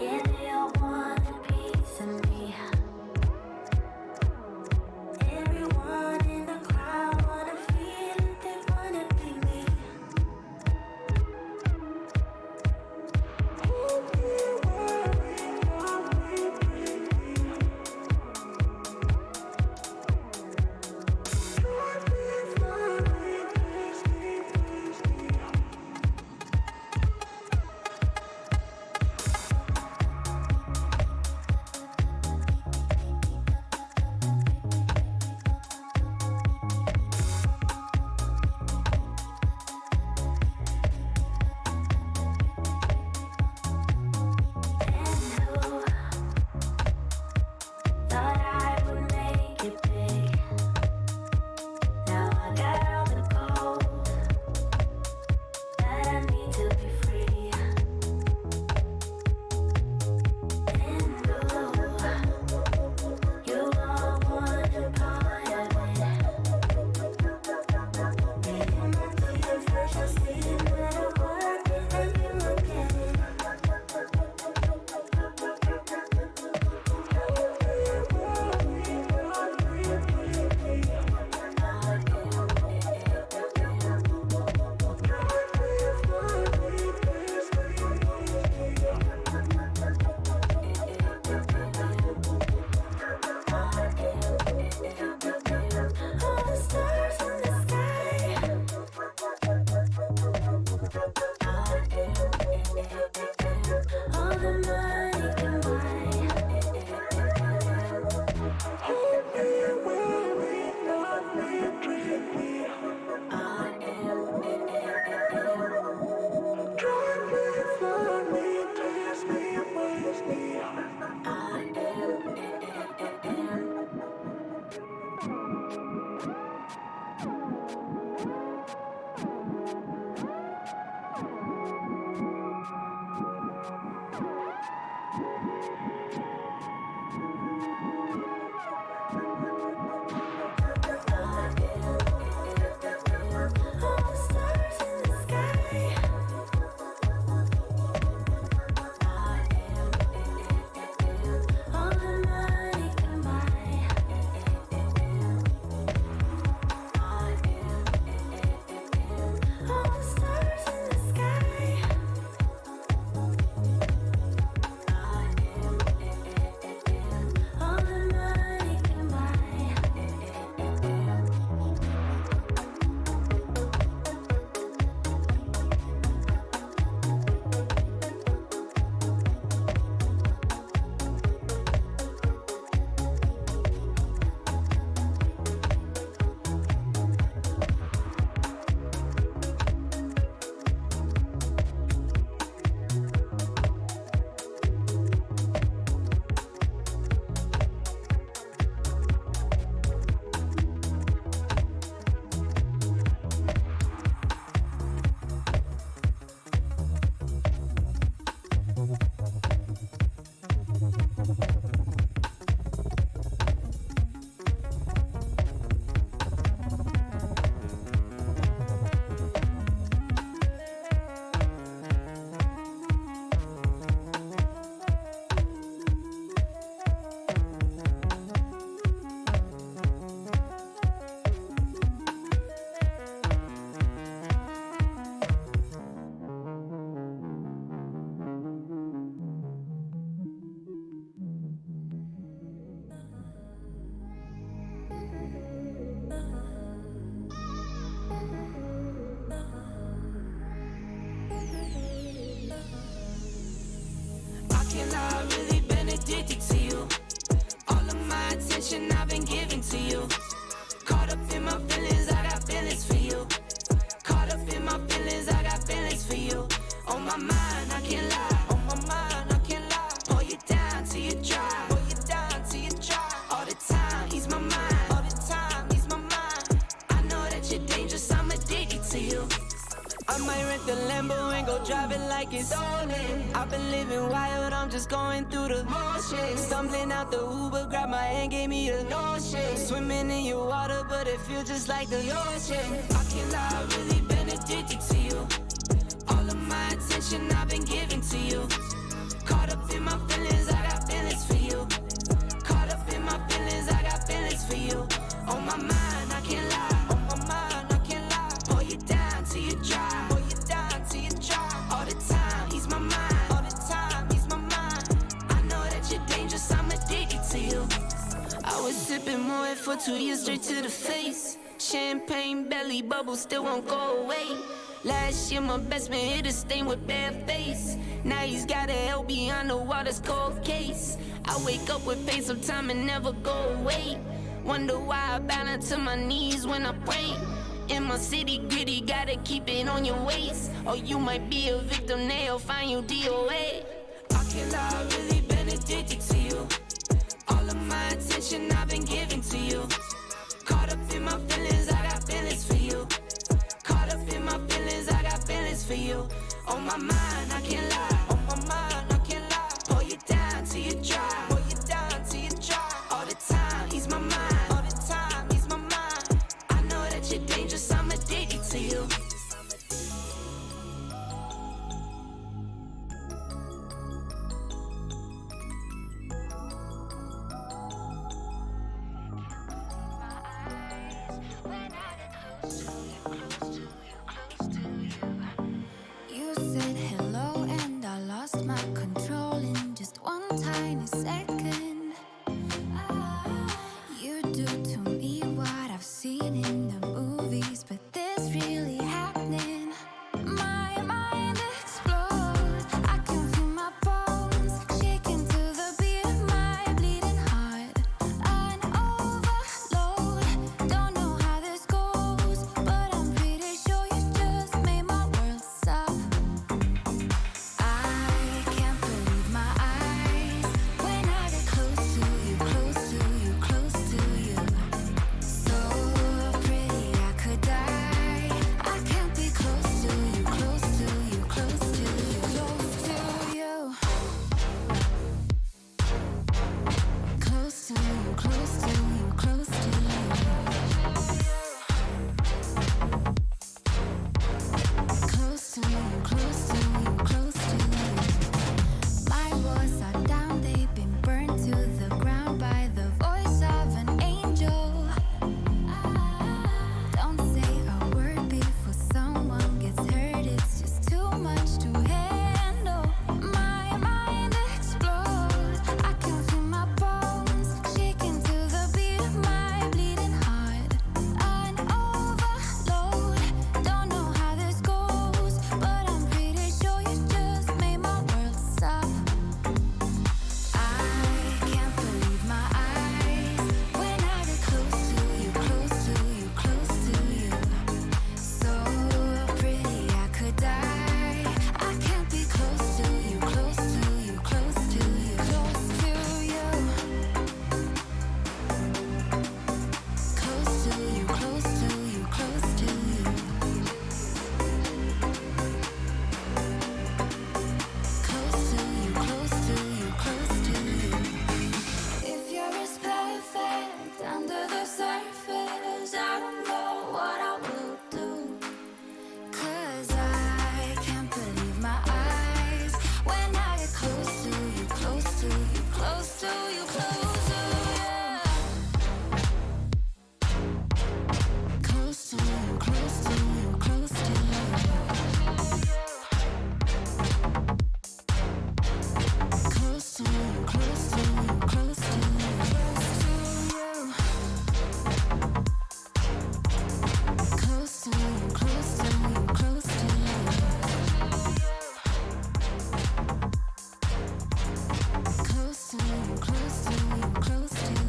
Speaker 14: yeah, they all want a piece of me. Everyone in the crowd wanna feel it, they wanna be me.
Speaker 6: I might rent the Lambo and go drive it like it's stolen. I've been living wild, I'm just going through the motions. Stumbling out the Uber, grab my hand, gave me the notion. Swimming in your water, but it feels just like the ocean. I can't lie, I really been addicted to you. All of my attention I've been giving to you. Caught up in my feelings, I got feelings for you. Caught up in my feelings, I got feelings for you. On my mind, I can't lie. On my mind, I can't lie. Pull you down till you dry. Pull you down till you dry. All the time, ease my mind. All the time, ease my mind. I know that you're dangerous, I'm addicted to you. I was sipping more for 2 years straight to the face. Champagne belly bubble still won't go away. Last year my best man hit a stain with bad face. Now he's got a LB on the water's cold case. I wake up with pain sometime and never go away. Wonder why I bow to my knees when I pray. In my city gritty, gotta keep it on your waist. Or you might be a victim, they'll find you DOA. I can't lie, I really been addicted to you. All of my attention I've been giving to you. Caught up in my feelings, I got feelings for you. Caught up in my feelings, I got feelings for you. On my mind, I can't lie. On my mind, I can't lie. Pull you down till you dry. Pull you down till you dry. All the time, ease my mind. All the time, ease my mind. I know that you're dangerous, I'm addicted to you.
Speaker 14: You said hello and I lost my control in just one tiny second. You do to me what I've seen in the movies, but this really happening. My mind explodes. I can feel my bones shaking to the beat, my bleeding heart on overload. Don't know how this goes, but I'm pretty sure you just made my world stop. I can't believe my eyes when I get close to you, close to you, close to you. So pretty I could die. I can't be close to you, close to you, close to you, close to you. Close to you, close to you, close to you. Close to you, close to you, close to you. My walls are down, they've been burned to the ground by the voice of an angel. Don't say a word before someone gets hurt, it's just too much to handle. My mind explodes. I can feel my bones shaking to the beat, my bleeding heart on overload. Don't know how this goes, but I'm pretty sure you just made my world stop. I can't believe my eyes when I get close to you, close to you, close to you. So pretty I could die. I can't be close to you, close to you, close to you, close to you. Close to you, close to you, close to you. Close to you, close to you, close to you. If you're as perfect under the surface, I don't know what I will do. 'Cause I can't believe my eyes when I get close to you, close to you, close to you, close to you. Close to you, close to you, close to you. Close to you, close to you, close to you, close to you. Close to you, close to you, close to you. Close to you, close to you, close to you.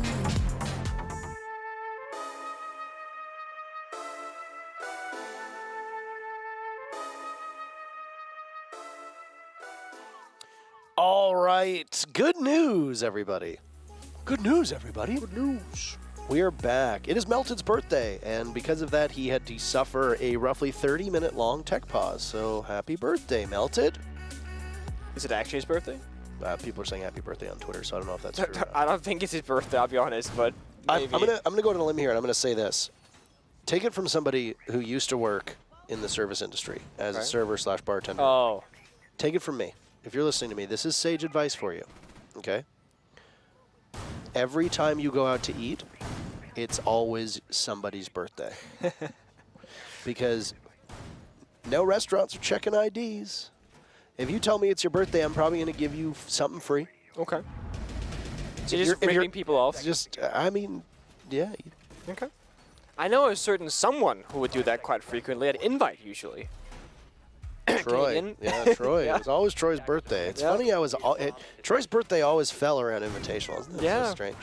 Speaker 5: All right. Good news, everybody. Good news, everybody.
Speaker 1: News.
Speaker 5: We are back. It is Melted's birthday, and because of that, he had to suffer a roughly 30-minute-long tech pause. So happy birthday, Melted.
Speaker 4: Is it actually his birthday?
Speaker 5: People are saying happy birthday on Twitter, so I don't know if that's true.
Speaker 4: I don't think it's his birthday, I'll be honest, but maybe.
Speaker 5: I'm gonna go on a limb here, and I'm gonna say this. Take it from somebody who used to work in the service industry as a server/bartender.
Speaker 4: Oh.
Speaker 5: Take it from me. If you're listening to me, this is sage advice for you, okay? Every time you go out to eat, it's always somebody's birthday. Because no restaurants are checking IDs. If you tell me it's your birthday, I'm probably going to give you something free.
Speaker 4: Okay. So you're just ripping people off?
Speaker 5: Just, I mean, yeah.
Speaker 4: Okay. I know a certain someone who would do that quite frequently at Invite, usually.
Speaker 5: Troy. Yeah, Troy.
Speaker 4: Yeah.
Speaker 5: It was always Troy's birthday. It's funny how Troy's birthday always fell around Invitational. Isn't that so strange?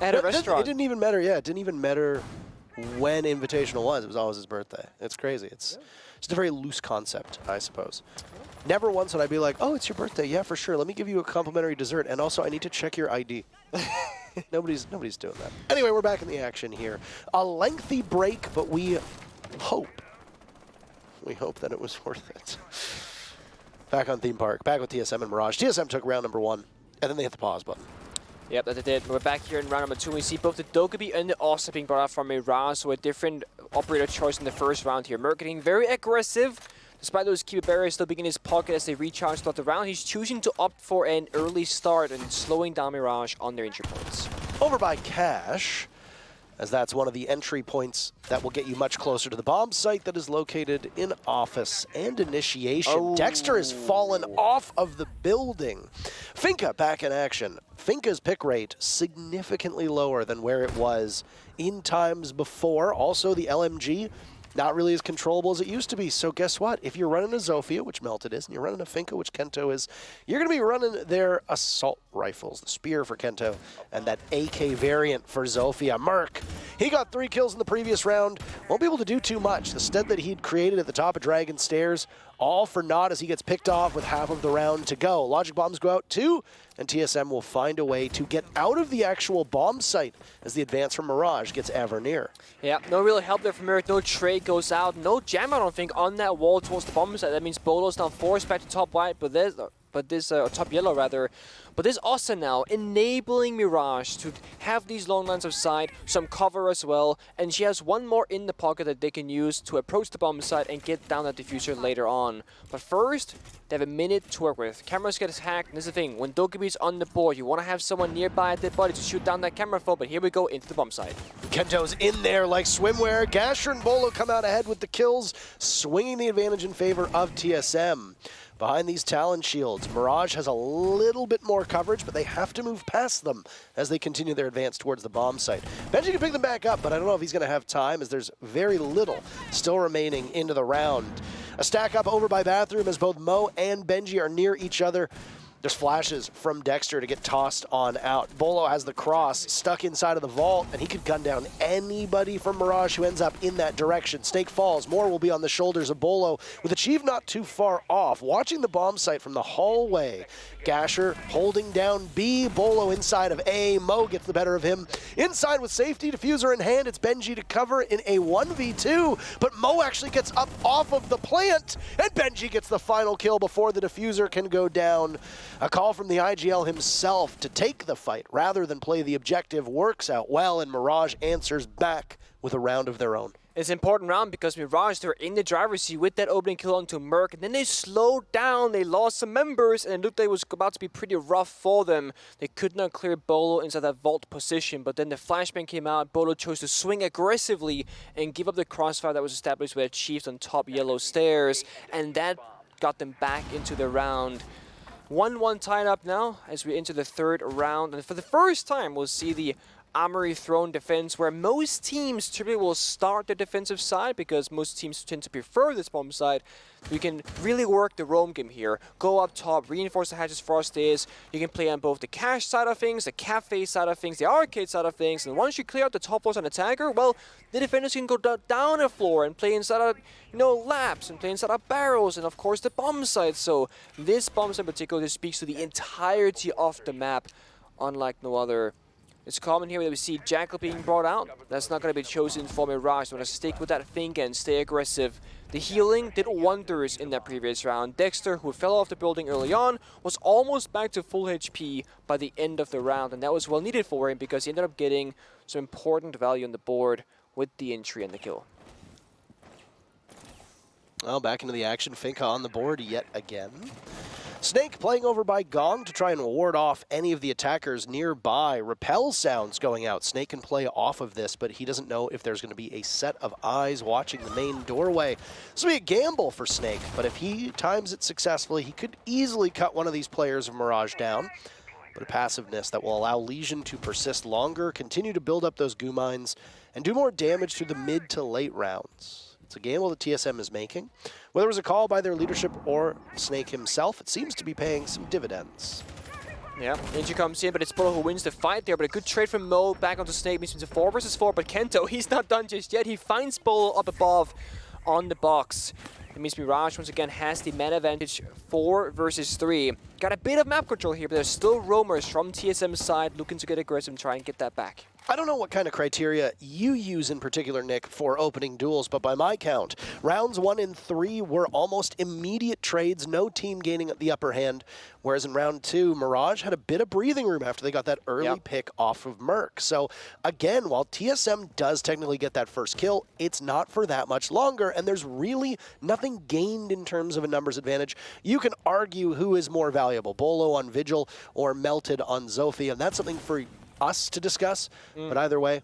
Speaker 4: At a restaurant.
Speaker 5: It didn't even matter. Yeah, it didn't even matter when Invitational was. It was always his birthday. It's crazy. It's a very loose concept, I suppose. Never once would I be like, oh, it's your birthday. Yeah, for sure. Let me give you a complimentary dessert. And also, I need to check your ID. Nobody's doing that. Anyway, we're back in the action here. A lengthy break, but we hope that it was worth it. Back on Theme Park, back with TSM and Mirage. TSM took round number 1, and then they hit the pause button.
Speaker 4: Yep, that they did. We're back here in round number 2. We see both the Dokkaebi and the Awesome being brought out from Mirage, so a different operator choice in the first round here. Merc getting very aggressive. Despite those keeper barriers still being in his pocket as they recharge throughout the round, he's choosing to opt for an early start and slowing down Mirage on their entry points.
Speaker 5: Over by Cash, as that's one of the entry points that will get you much closer to the bomb site that is located in Office and Initiation.
Speaker 4: Oh.
Speaker 5: Dexter has fallen off of the building. Finka back in action. Finka's pick rate significantly lower than where it was in times before. Also, the LMG not really as controllable as it used to be. So guess what? If you're running a Zofia, which Melted is, and you're running a Finka, which Kento is, you're going to be running their assault rifles, the Spear for Kento, and that AK variant for Zofia. Merc, he got 3 kills in the previous round. Won't be able to do too much. The stead that he'd created at the top of Dragon Stairs, all for naught as he gets picked off with half of the round to go. Logic bombs go out too, and TSM will find a way to get out of the actual bomb site as the advance from Mirage gets ever near.
Speaker 4: Yeah, no real help there from Merc. No trade goes out. No jam, I don't think, on that wall towards the bomb site. That means Bolo's now forced back to top white, but this top yellow rather. But this Ossa now enabling Mirage to have these long lines of sight, some cover as well, and she has one more in the pocket that they can use to approach the bomb site and get down that diffuser later on. But first, they have a minute to work with. Cameras get hacked, and this is the thing, when Dokkaebi's on the board, you want to have someone nearby at their body to shoot down that camera foe, but here we go into the bomb site.
Speaker 5: Kento's in there like swimwear. Gasher and Bolo come out ahead with the kills, swinging the advantage in favor of TSM. Behind these Talon shields, Mirage has a little bit more coverage, but they have to move past them as they continue their advance towards the bomb site. Benji can pick them back up, but I don't know if he's going to have time as there's very little still remaining into the round. A stack up over by Bathroom as both Mo and Benji are near each other. There's flashes from Dexter to get tossed on out. Bolo has the cross stuck inside of the vault, and he could gun down anybody from Mirage who ends up in that direction. Snake falls. More will be on the shoulders of Bolo, with Achieve not too far off. Watching the bomb site from the hallway. Gasher holding down B. Bolo inside of A. Mo gets the better of him. Inside with safety, diffuser in hand, it's Benji to cover in a 1v2, but Mo actually gets up off of the plant, and Benji gets the final kill before the diffuser can go down. A call from the IGL himself to take the fight rather than play the objective works out well, and Mirage answers back with a round of their own.
Speaker 4: It's an important round because Mirage, they're in the driver's seat with that opening kill onto Merc, and then they slowed down, they lost some members, and it looked like it was about to be pretty rough for them. They could not clear Bolo inside that vault position, but then the flashbang came out, Bolo chose to swing aggressively and give up the crossfire that was established with Chiefs on top yellow stairs, and that got them back into the round. 1-1 tied up now as we enter the third round, and for the first time we'll see the Armory Throne defense, where most teams typically will start the defensive side because most teams tend to prefer this bomb side. You can really work the roam game here. Go up top, reinforce the hatches Frost is. You can play on both the cash side of things, the cafe side of things, the arcade side of things, and once you clear out the top floors on attacker, well, the defenders can go down a floor and play inside of, laps and play inside of barrels, and of course the bomb side. So this bomb side in particular, this speaks to the entirety of the map, unlike no other It's common here that we see Jackal being brought out. That's not going to be chosen for Mirage. So I'm going to stick with that Fink and stay aggressive. The healing did wonders in that previous round. Dexter, who fell off the building early on, was almost back to full HP by the end of the round. And that was well needed for him because he ended up getting some important value on the board with the entry and the kill.
Speaker 5: Well, back into the action. Finka on the board yet again. Snake playing over by Gong to try and ward off any of the attackers nearby. Repel sounds going out. Snake can play off of this, but he doesn't know if there's going to be a set of eyes watching the main doorway. This will be a gamble for Snake, but if he times it successfully, he could easily cut one of these players of Mirage down. But a passiveness that will allow Legion to persist longer, continue to build up those goo mines, and do more damage through the mid to late rounds. It's a gamble that TSM is making. Whether it was a call by their leadership or Snake himself, it seems to be paying some dividends.
Speaker 4: Yeah, Ninja comes in, but it's Polo who wins the fight there. But a good trade from Mo back onto Snake means it's a 4 versus 4. But Kento, he's not done just yet. He finds Polo up above on the box. It means Mirage once again has the man advantage 4 versus 3. Got a bit of map control here, but there's still roamers from TSM's side looking to get aggressive and try and get that back.
Speaker 5: I don't know what kind of criteria you use in particular, Nick, for opening duels, but by my count, rounds 1 and 3 were almost immediate trades, no team gaining the upper hand, whereas in round 2, Mirage had a bit of breathing room after they got that early pick off of Merc. So again, while TSM does technically get that first kill, it's not for that much longer, and there's really nothing gained in terms of a numbers advantage. You can argue who is more valuable, Bolo on Vigil or Melted on Zofia, and that's something for us to discuss, but either way,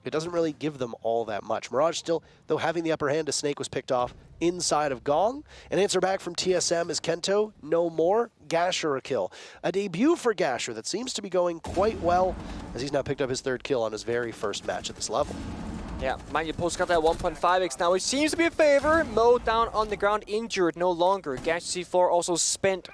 Speaker 5: it doesn't really give them all that much. Mirage still, though, having the upper hand as Snake was picked off inside of Gong. An answer back from TSM is Kento, no more. Gasher a kill. A debut for Gasher that seems to be going quite well as he's now picked up his 3rd kill on his very first match at this level.
Speaker 4: Yeah, mind you, Post got that 1.5x now, which seems to be a favor. Mo down on the ground, injured no longer. Gash C4 also spent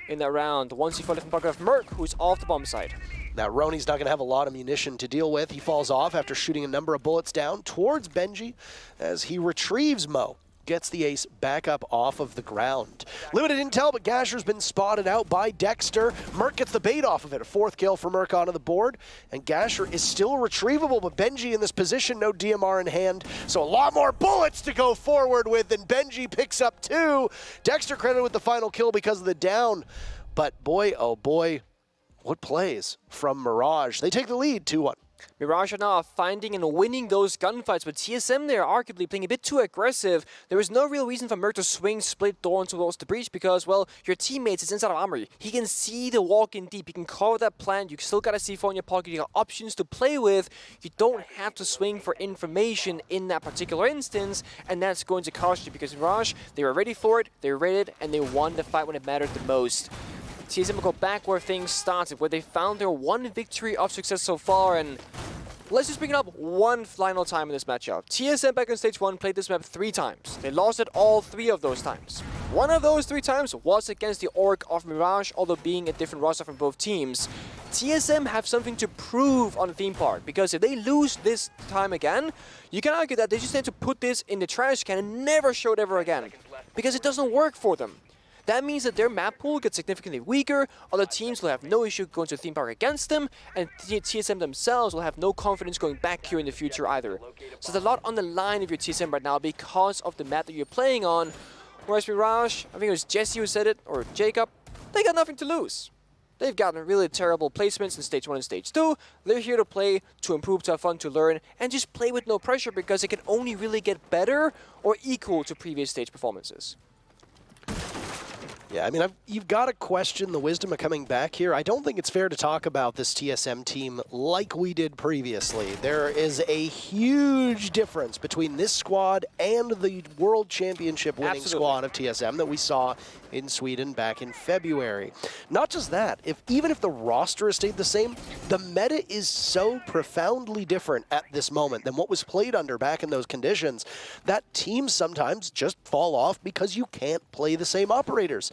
Speaker 4: in that round. 1 C4 left in pocket of Merc, who's off the bomb side.
Speaker 5: Now, Roni's not going to have a lot of munition to deal with. He falls off after shooting a number of bullets down towards Benji as he retrieves Mo. Gets the ace back up off of the ground. Limited intel, but Gasher's been spotted out by Dexter. Merc gets the bait off of it. A 4th kill for Merc onto the board. And Gasher is still retrievable, but Benji in this position, no DMR in hand. So a lot more bullets to go forward with, and Benji picks up 2. Dexter credited with the final kill because of the down. But boy, oh boy, what plays from Mirage. They take the lead 2-1.
Speaker 4: Mirage are now finding and winning those gunfights, but TSM there are arguably playing a bit too aggressive. There is no real reason for Merc to swing split door towards the breach because, well, your teammates is inside of armory. He can see the walk in deep. He can cover that plant. You still got a C4 in your pocket. You got options to play with. You don't have to swing for information in that particular instance, and that's going to cost you because Mirage, they were ready for it, they read it, and they won the fight when it mattered the most. TSM will go back where things started, where they found their 1 victory of success so far, and let's just bring it up one final time in this matchup. TSM back on stage 1 played this map 3 times. They lost it all 3 of those times. One of those 3 times was against the Orc of Mirage, although being a different roster from both teams. TSM have something to prove on Theme Park, because if they lose this time again, you can argue that they just need to put this in the trash can and never show it ever again, because it doesn't work for them. That means that their map pool gets significantly weaker, other teams will have no issue going to Theme Park against them, and TSM themselves will have no confidence going back here in the future either. So there's a lot on the line of your TSM right now because of the map that you're playing on, whereas Mirage, I think it was Jesse who said it, or Jacob, they got nothing to lose. They've gotten really terrible placements in Stage 1 and Stage 2. They're here to play, to improve, to have fun, to learn, and just play with no pressure because it can only really get better or equal to previous stage performances.
Speaker 5: Yeah, I mean, you've got to question the wisdom of coming back here. I don't think it's fair to talk about this TSM team like we did previously. There is a huge difference between this squad and the World Championship winning squad of TSM that we saw in Sweden back in February. Not just that, even if the roster has stayed the same, the meta is so profoundly different at this moment than what was played under back in those conditions that teams sometimes just fall off because you can't play the same operators.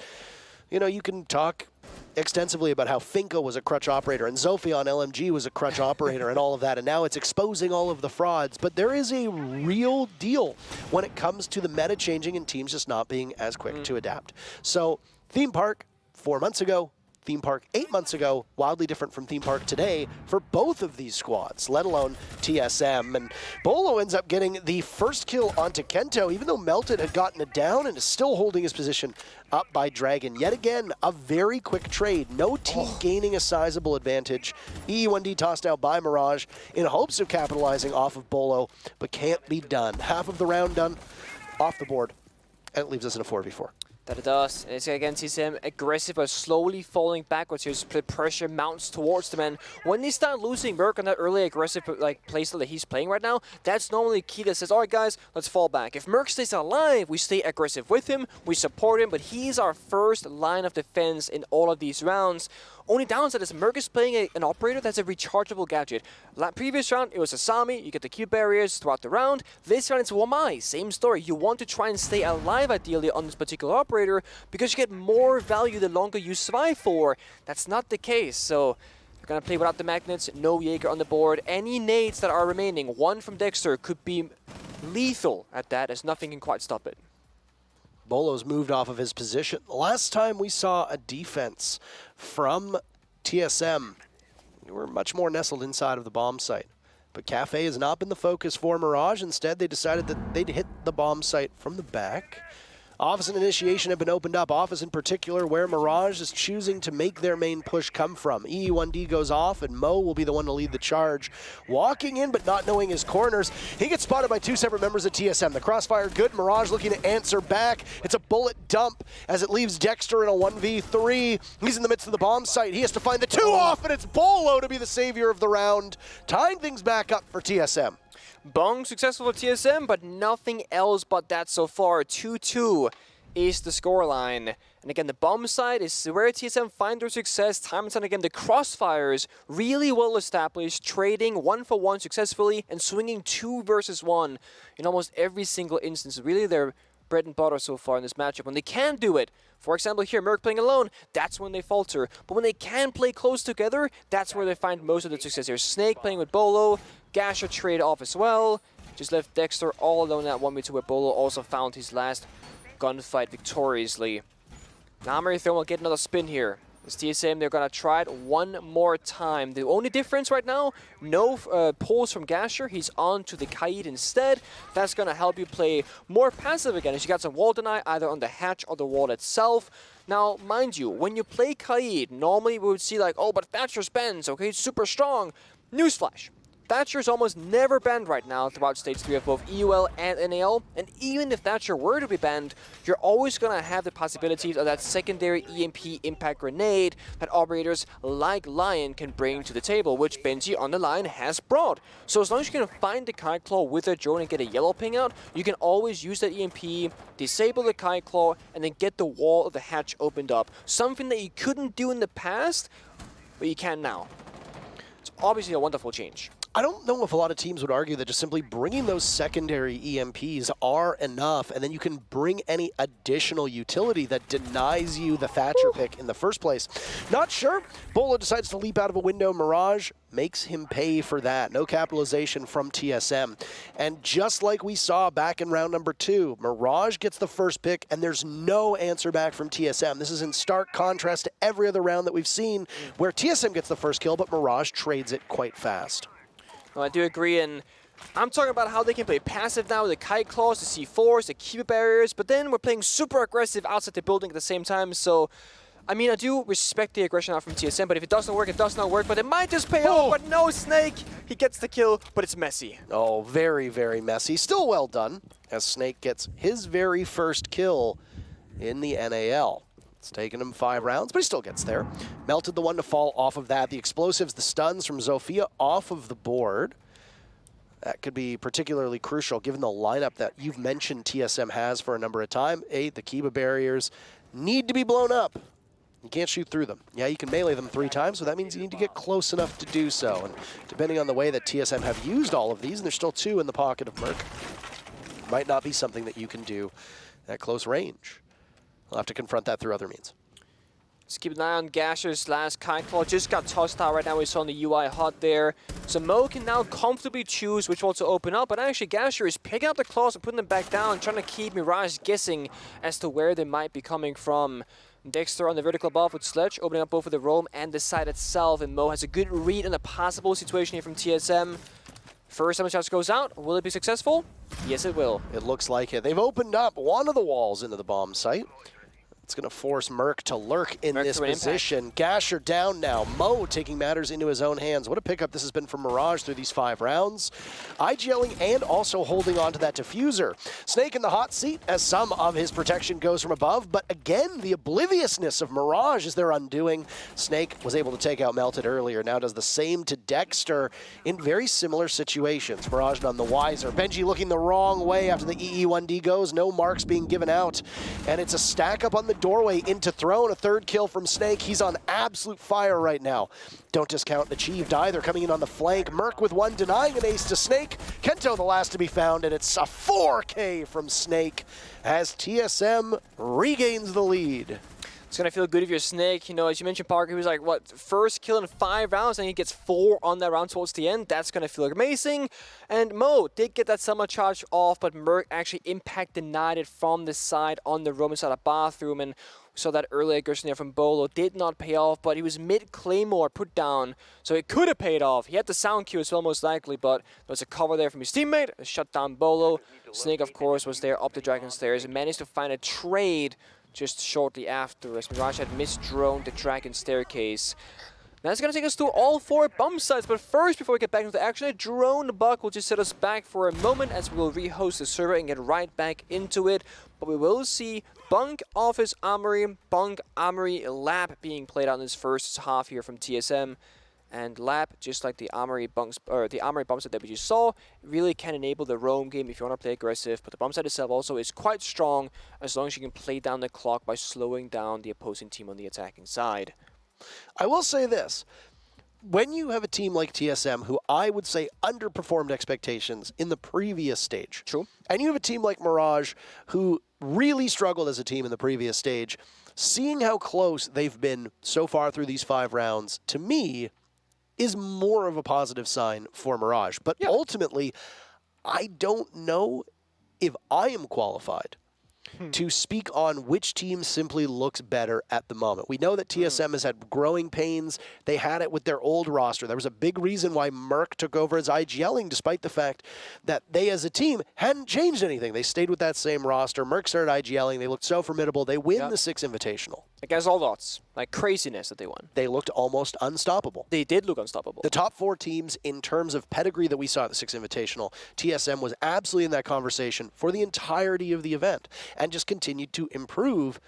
Speaker 5: You know, you can talk extensively about how Finka was a crutch operator and Zofia on LMG was a crutch operator and all of that, and now it's exposing all of the frauds. But there is a real deal when it comes to the meta changing and teams just not being as quick to adapt. So, Theme Park, 4 months ago, Theme Park 8 months ago, wildly different from Theme Park today for both of these squads, let alone TSM. And Bolo ends up getting the first kill onto Kento, even though Melted had gotten it down and is still holding his position up by Dragon. Yet again, a very quick trade. No team gaining a sizable advantage. E1D tossed out by Mirage in hopes of capitalizing off of Bolo, but can't be done. Half of the round done, off the board, and it leaves us in a 4v4.
Speaker 4: That it does. And it's again TSM aggressive but slowly falling backwards here. The pressure mounts towards them, and when they start losing Merc on that early aggressive playstyle that he's playing right now, that's normally key that says, alright guys, let's fall back. If Merc stays alive, we stay aggressive with him, we support him, but he's our first line of defense in all of these rounds. Only downside is Merc is playing an operator that's a rechargeable gadget. Previous round, it was Asami, you get the Q barriers throughout the round. This round, it's Wamai, same story. You want to try and stay alive, ideally, on this particular operator, because you get more value the longer you survive for. That's not the case, so they're going to play without the magnets, no Jaeger on the board. Any nades that are remaining, one from Dexter, could be lethal at that, as nothing can quite stop it.
Speaker 5: Bolo's moved off of his position. The last time we saw a defense from TSM, we were much more nestled inside of the bomb site. But Cafe has not been the focus for Mirage. Instead, they decided that they'd hit the bomb site from the back. Office and initiation have been opened up. Office in particular, where Mirage is choosing to make their main push come from. E1D goes off, and Mo will be the one to lead the charge. Walking in, but not knowing his corners. He gets spotted by two separate members of TSM. The crossfire good. Mirage looking to answer back. It's a bullet dump as it leaves Dexter in a 1v3. He's in the midst of the bomb site. He has to find the two off, and it's Bolo to be the savior of the round, tying things back up for TSM.
Speaker 4: Bong successful for TSM, but nothing else but that so far. 2-2 is the scoreline. And again, the bomb side is where TSM find their success. Time and time again, the crossfires really well established, trading 1-for-1 successfully and swinging 2 versus 1 in almost every single instance. Really their bread and butter so far in this matchup. When they can do it, for example here, Merc playing alone, that's when they falter. But when they can play close together, that's where they find most of the success here. Snake playing with Bolo, Gasher trade off as well. Just left Dexter all alone at 1v2 where Bolo also found his last gunfight victoriously. Now Marathon will get another spin here. It's TSM, they're gonna try it one more time. The only difference right now, no pulls from Gasher. He's on to the Kaid instead. That's gonna help you play more passive again, as you got some wall deny either on the hatch or the wall itself. Now, mind you, when you play Kaid, normally we would see like, oh, but Thatcher's bans, okay, it's super strong. Newsflash. Thatcher's almost never banned right now throughout Stage 3 of both EUL and NAL, and even if Thatcher were to be banned, you're always going to have the possibilities of that secondary EMP impact grenade that operators like Lion can bring to the table, which Benji on the line has brought. So as long as you can find the Kite Claw with a drone and get a yellow ping out, you can always use that EMP, disable the Kite Claw, and then get the wall of the hatch opened up. Something that you couldn't do in the past, but you can now. It's obviously a wonderful change.
Speaker 5: I don't know if a lot of teams would argue that just simply bringing those secondary EMPs are enough, and then you can bring any additional utility that denies you the Thatcher pick in the first place. Not sure. Bolo decides to leap out of a window. Mirage makes him pay for that. No capitalization from TSM. And just like we saw back in round number 2, Mirage gets the first pick, and there's no answer back from TSM. This is in stark contrast to every other round that we've seen, where TSM gets the first kill, but Mirage trades it quite fast.
Speaker 4: Well, I do agree, and I'm talking about how they can play passive now with the Kite Claws, the C4s, the Keeper barriers, but then we're playing super aggressive outside the building at the same time, so I mean, I do respect the aggression out from TSM, but if it doesn't work, it does not work, but it might just pay off, but no, Snake, he gets the kill, but it's messy.
Speaker 5: Oh, very, very messy. Still well done, as Snake gets his very first kill in the NAL. It's taken him 5 rounds, but he still gets there. Melted the one to fall off of that. The explosives, the stuns from Zofia off of the board. That could be particularly crucial given the lineup that you've mentioned TSM has for a number of times. The Kiba barriers need to be blown up. You can't shoot through them. Yeah, you can melee them 3 times, so that means you need to get close enough to do so. And depending on the way that TSM have used all of these, and there's still 2 in the pocket of Merc, might not be something that you can do at close range. We'll have to confront that through other means.
Speaker 4: Let's keep an eye on Gasher's last Kite Claw. Just got tossed out right now. We saw on the UI hot there. So Mo can now comfortably choose which wall to open up. But actually, Gasher is picking up the claws and putting them back down, trying to keep Mirage guessing as to where they might be coming from. Dexter on the vertical above with Sledge, opening up both for the roam and the side itself. And Mo has a good read on the possible situation here from TSM. First time the shots goes out. Will it be successful? Yes, it will.
Speaker 5: It looks like it. They've opened up one of the walls into the bomb site. It's going to force Merc to lurk in this position. Gasher down now. Mo taking matters into his own hands. What a pickup this has been from Mirage through these 5 rounds. IGLing and also holding on to that diffuser. Snake in the hot seat as some of his protection goes from above, but again, the obliviousness of Mirage is their undoing. Snake was able to take out Melted earlier, now does the same to Dexter in very similar situations. Mirage none the wiser. Benji looking the wrong way after the EE1D goes. No marks being given out, and it's a stack up on the doorway into Throne. A third kill from Snake. He's on absolute fire right now. Don't discount the Chieved either, coming in on the flank. Merc with one, denying an ace to Snake. Kento the last to be found, and it's a 4K from Snake as TSM regains the lead.
Speaker 4: It's going to feel good if you're Snake. You know, as you mentioned, Parker, he was like, what, first kill in 5 rounds, and he gets 4 on that round towards the end. That's going to feel amazing. And Mo did get that summer charge off, but Merc actually impact denied it from the side on the room inside a bathroom. And we saw that early aggression there from Bolo. Did not pay off, but he was mid-Claymore put down, so it could have paid off. He had the sound cue as well, most likely, but there was a cover there from his teammate. Shut down Bolo. Snake, of course, was there up the Dragon Stairs and managed to find a trade just shortly after, as Mirage had misdroned the Dragon Staircase. That's going to take us to all 4 bomb sites, but first, before we get back into the action, a drone bug will just set us back for a moment as we will rehost the server and get right back into it. But we will see Bunk Office Armory, Bunk Armory Lab being played out in this first half here from TSM. And Lab, just like the Armory bunks, or the Armory bomb set that we just saw, really can enable the roam game if you want to play aggressive. But the bomb set itself also is quite strong as long as you can play down the clock by slowing down the opposing team on the attacking side.
Speaker 5: I will say this. When you have a team like TSM, who I would say underperformed expectations in the previous stage.
Speaker 4: True.
Speaker 5: And you have a team like Mirage, who really struggled as a team in the previous stage, seeing how close they've been so far through these 5 rounds, to me, is more of a positive sign for Mirage. But ultimately, I don't know if I am qualified to speak on which team simply looks better at the moment. We know that TSM has had growing pains. They had it with their old roster. There was a big reason why Merc took over as IGLing, despite the fact that they as a team hadn't changed anything. They stayed with that same roster. Merc started IGLing. They looked so formidable. They win the 6 Invitational.
Speaker 4: Against all odds. Like craziness that they won.
Speaker 5: They looked almost unstoppable.
Speaker 4: They did look unstoppable.
Speaker 5: The top 4 teams in terms of pedigree that we saw at the 6 Invitational, TSM was absolutely in that conversation for the entirety of the event and just continued to improve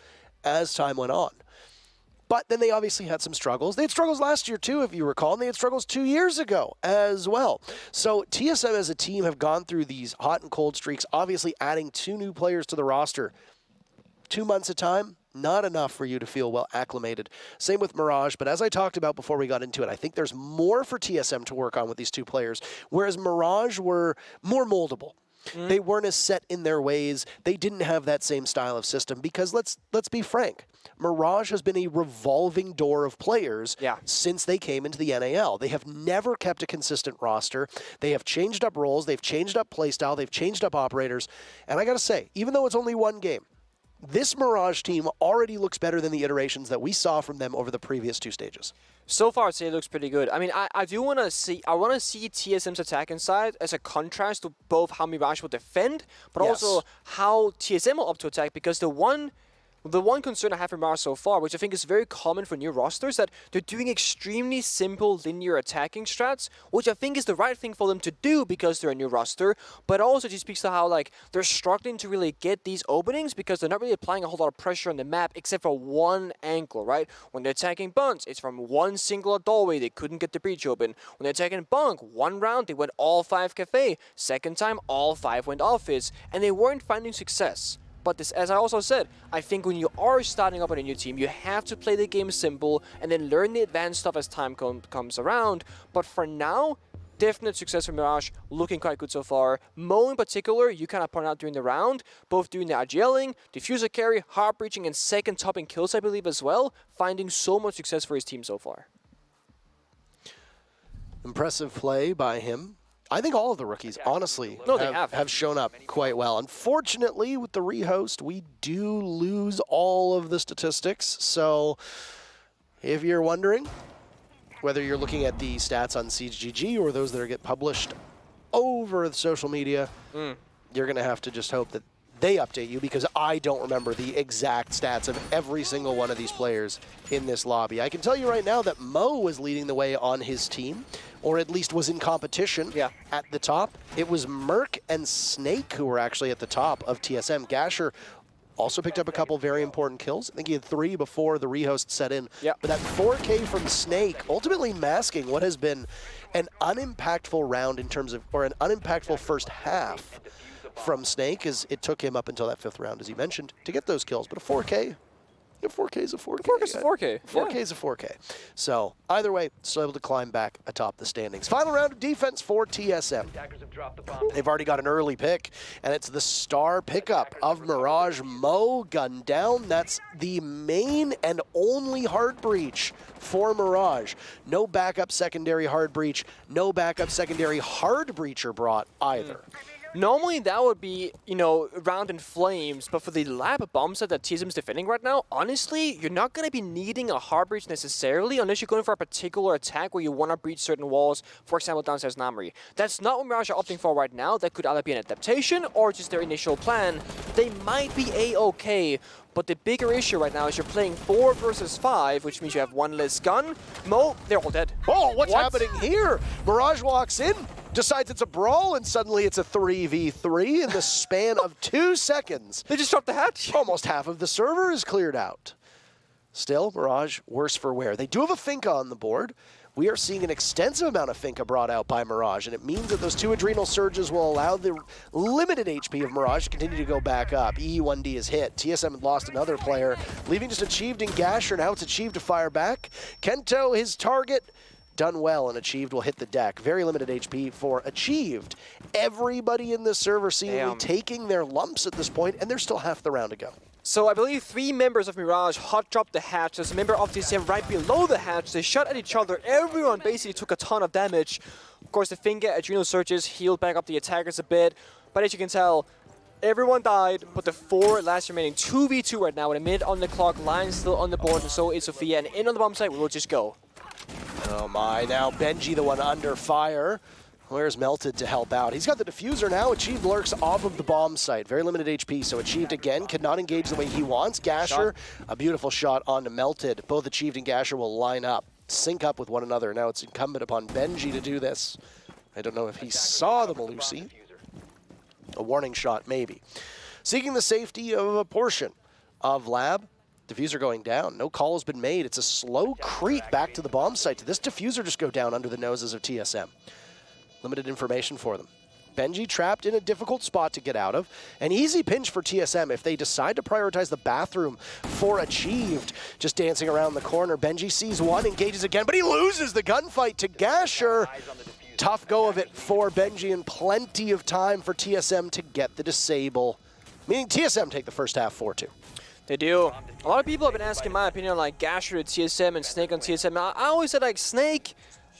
Speaker 5: as time went on. But then they obviously had some struggles. They had struggles last year too, if you recall, and they had struggles 2 years ago as well. So TSM as a team have gone through these hot and cold streaks, obviously adding 2 new players to the roster. 2 months of time, not enough for you to feel well acclimated. Same with Mirage, but as I talked about before we got into it, I think there's more for TSM to work on with these 2 players, whereas Mirage were more moldable. They weren't as set in their ways. They didn't have that same style of system because let's be frank. Mirage has been a revolving door of players since they came into the NAL. They have never kept a consistent roster. They have changed up roles. They've changed up playstyle. They've changed up operators. And I got to say, even though it's only 1 game, this Mirage team already looks better than the iterations that we saw from them over the previous 2 stages.
Speaker 4: So far, I'd say it looks pretty good. I mean, I do want to see, TSM's attacking side as a contrast to both how Mirage will defend, but also how TSM will up to attack, because the one concern I have for Mirage so far, which I think is very common for new rosters, that they're doing extremely simple linear attacking strats, which I think is the right thing for them to do because they're a new roster, but also just speaks to how like they're struggling to really get these openings because they're not really applying a whole lot of pressure on the map except for one angle, right? When they're attacking Bunts, it's from one singular doorway, they couldn't get the breach open. When they're attacking Bunk, 1 round they went all 5 cafe, second time all 5 went office, and they weren't finding success. But this, as I also said, I think when you are starting up on a new team, you have to play the game simple and then learn the advanced stuff as time comes around. But for now, definite success for Mirage, looking quite good so far. Mo in particular, you kind of pointed out during the round, both doing the IGLing, diffuser carry, heart breaching, and second topping kills, I believe, as well, finding so much success for his team so far.
Speaker 5: Impressive play by him. I think all of the rookies, honestly,
Speaker 4: No, they
Speaker 5: have shown up quite well. Unfortunately, with the rehost, we do lose all of the statistics. So if you're wondering whether you're looking at the stats on SiegeGG or those that get published over the social media, you're going to have to just hope that they update you, because I don't remember the exact stats of every single one of these players in this lobby. I can tell you right now that Mo was leading the way on his team, or at least was in competition at the top. It was Merc and Snake who were actually at the top of TSM. Gasher also picked up a couple very important kills. I think he had 3 before the rehost set in. But that 4K from Snake ultimately masking what has been an unimpactful round in terms of, or an unimpactful first half from Snake, as it took him up until that 5th round, as you mentioned, to get those kills. But a 4K, 4K is a 4K.
Speaker 4: 4K is a 4K.
Speaker 5: 4K is a 4K. So either way, still able to climb back atop the standings. Final round of defense for TSM. They've already got an early pick, and it's the star pickup of Mirage. Mo gunned down. That's the main and only hard breach for Mirage. No backup secondary hard breach. No backup secondary hard breacher brought either.
Speaker 4: Normally that would be, you know, round in flames, but for the lab bomb set that TSM is defending right now, honestly, you're not going to be needing a hard breach necessarily unless you're going for a particular attack where you want to breach certain walls, for example, downstairs Namri. That's not what Mirage are opting for right now. That could either be an adaptation or just their initial plan. They might be A-okay, but the bigger issue right now is you're playing 4 versus 5, which means you have 1 less gun. Mo, they're all dead.
Speaker 5: Oh, what's happening here? Mirage walks in, decides it's a brawl, and suddenly it's a 3v3 in the span of 2 seconds.
Speaker 4: They just dropped the hatch.
Speaker 5: Almost half of the server is cleared out. Still, Mirage, worse for wear. They do have a Finka on the board. We are seeing an extensive amount of Finka brought out by Mirage, and it means that those 2 adrenal surges will allow the limited HP of Mirage to continue to go back up. E1D is hit. TSM had lost another player, leaving just Achieved and Gasher. Now it's Achieved to fire back. Kento, his target, done well, and Achieved will hit the deck. Very limited HP for Achieved. Everybody in this server seemingly taking their lumps at this point, and there's still half the round to go.
Speaker 4: So I believe 3 members of Mirage hot dropped the hatch. There's a member of TSM right below the hatch. They shot at each other. Everyone basically took a ton of damage. Of course, the Finger adrenal surges healed back up the attackers a bit. But as you can tell, everyone died, but the 4 last remaining 2v2 right now with a minute on the clock. Lion still on the board, and so is Sophia. And in on the bomb site, we will just go.
Speaker 5: Oh my, now Benji the one under fire. Where's Melted to help out? He's got the diffuser now. Achieved lurks off of the bomb site. Very limited HP, so Achieved again cannot engage the way he wants. Gasher, a beautiful shot onto Melted. Both Achieved and Gasher will line up, sync up with one another. Now it's incumbent upon Benji to do this. I don't know if he saw the Malusi. A warning shot, maybe. Seeking the safety of a portion of Lab. Diffuser going down. No call has been made. It's a slow creep back to the bomb site. Did this diffuser just go down under the noses of TSM? Limited information for them. Benji trapped in a difficult spot to get out of. An easy pinch for TSM if they decide to prioritize the bathroom for Achieved. Just dancing around the corner. Benji sees one, engages again, but he loses the gunfight to Gasher. Tough go of it for Benji, and plenty of time for TSM to get the disable. Meaning TSM take the first half 4-2.
Speaker 4: They do. A lot of people have been asking my opinion on like Gasher to TSM and Snake on TSM. I always said like Snake,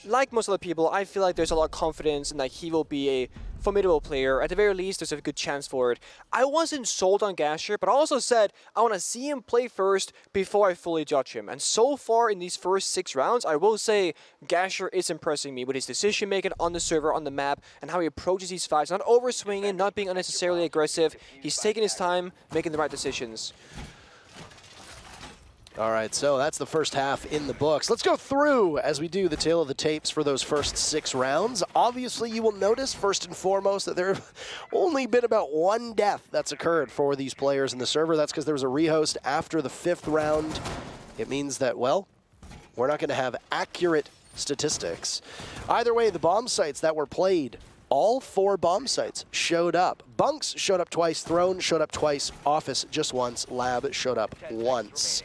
Speaker 4: like most other people, I feel like there's a lot of confidence and like he will be a formidable player. At the very least, there's a good chance for it. I wasn't sold on Gasher, but I also said I want to see him play first before I fully judge him. And so far in these first 6 rounds, I will say Gasher is impressing me with his decision making on the server, on the map, and how he approaches these fights. Not overswinging, not being unnecessarily aggressive. He's taking his time, making the right decisions.
Speaker 5: All right, so that's the first half in the books. Let's go through as we do the tale of the tapes for those first 6 rounds. Obviously, you will notice, first and foremost, that there have only been about 1 death that's occurred for these players in the server. That's because there was a rehost after the 5th round. It means that, well, we're not going to have accurate statistics. Either way, the bomb sites that were played, all 4 bomb sites showed up. Bunks showed up twice, Throne showed up twice, Office just once, Lab showed up once.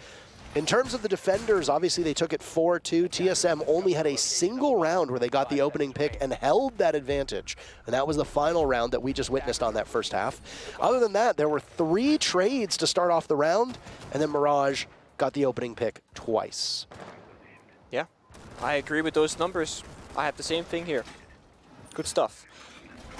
Speaker 5: In terms of the defenders, obviously they took it 4-2. TSM only had a single round where they got the opening pick and held that advantage. And that was the final round that we just witnessed on that first half. Other than that, there were 3 trades to start off the round, and then Mirage got the opening pick twice.
Speaker 4: Yeah, I agree with those numbers. I have the same thing here. Good stuff.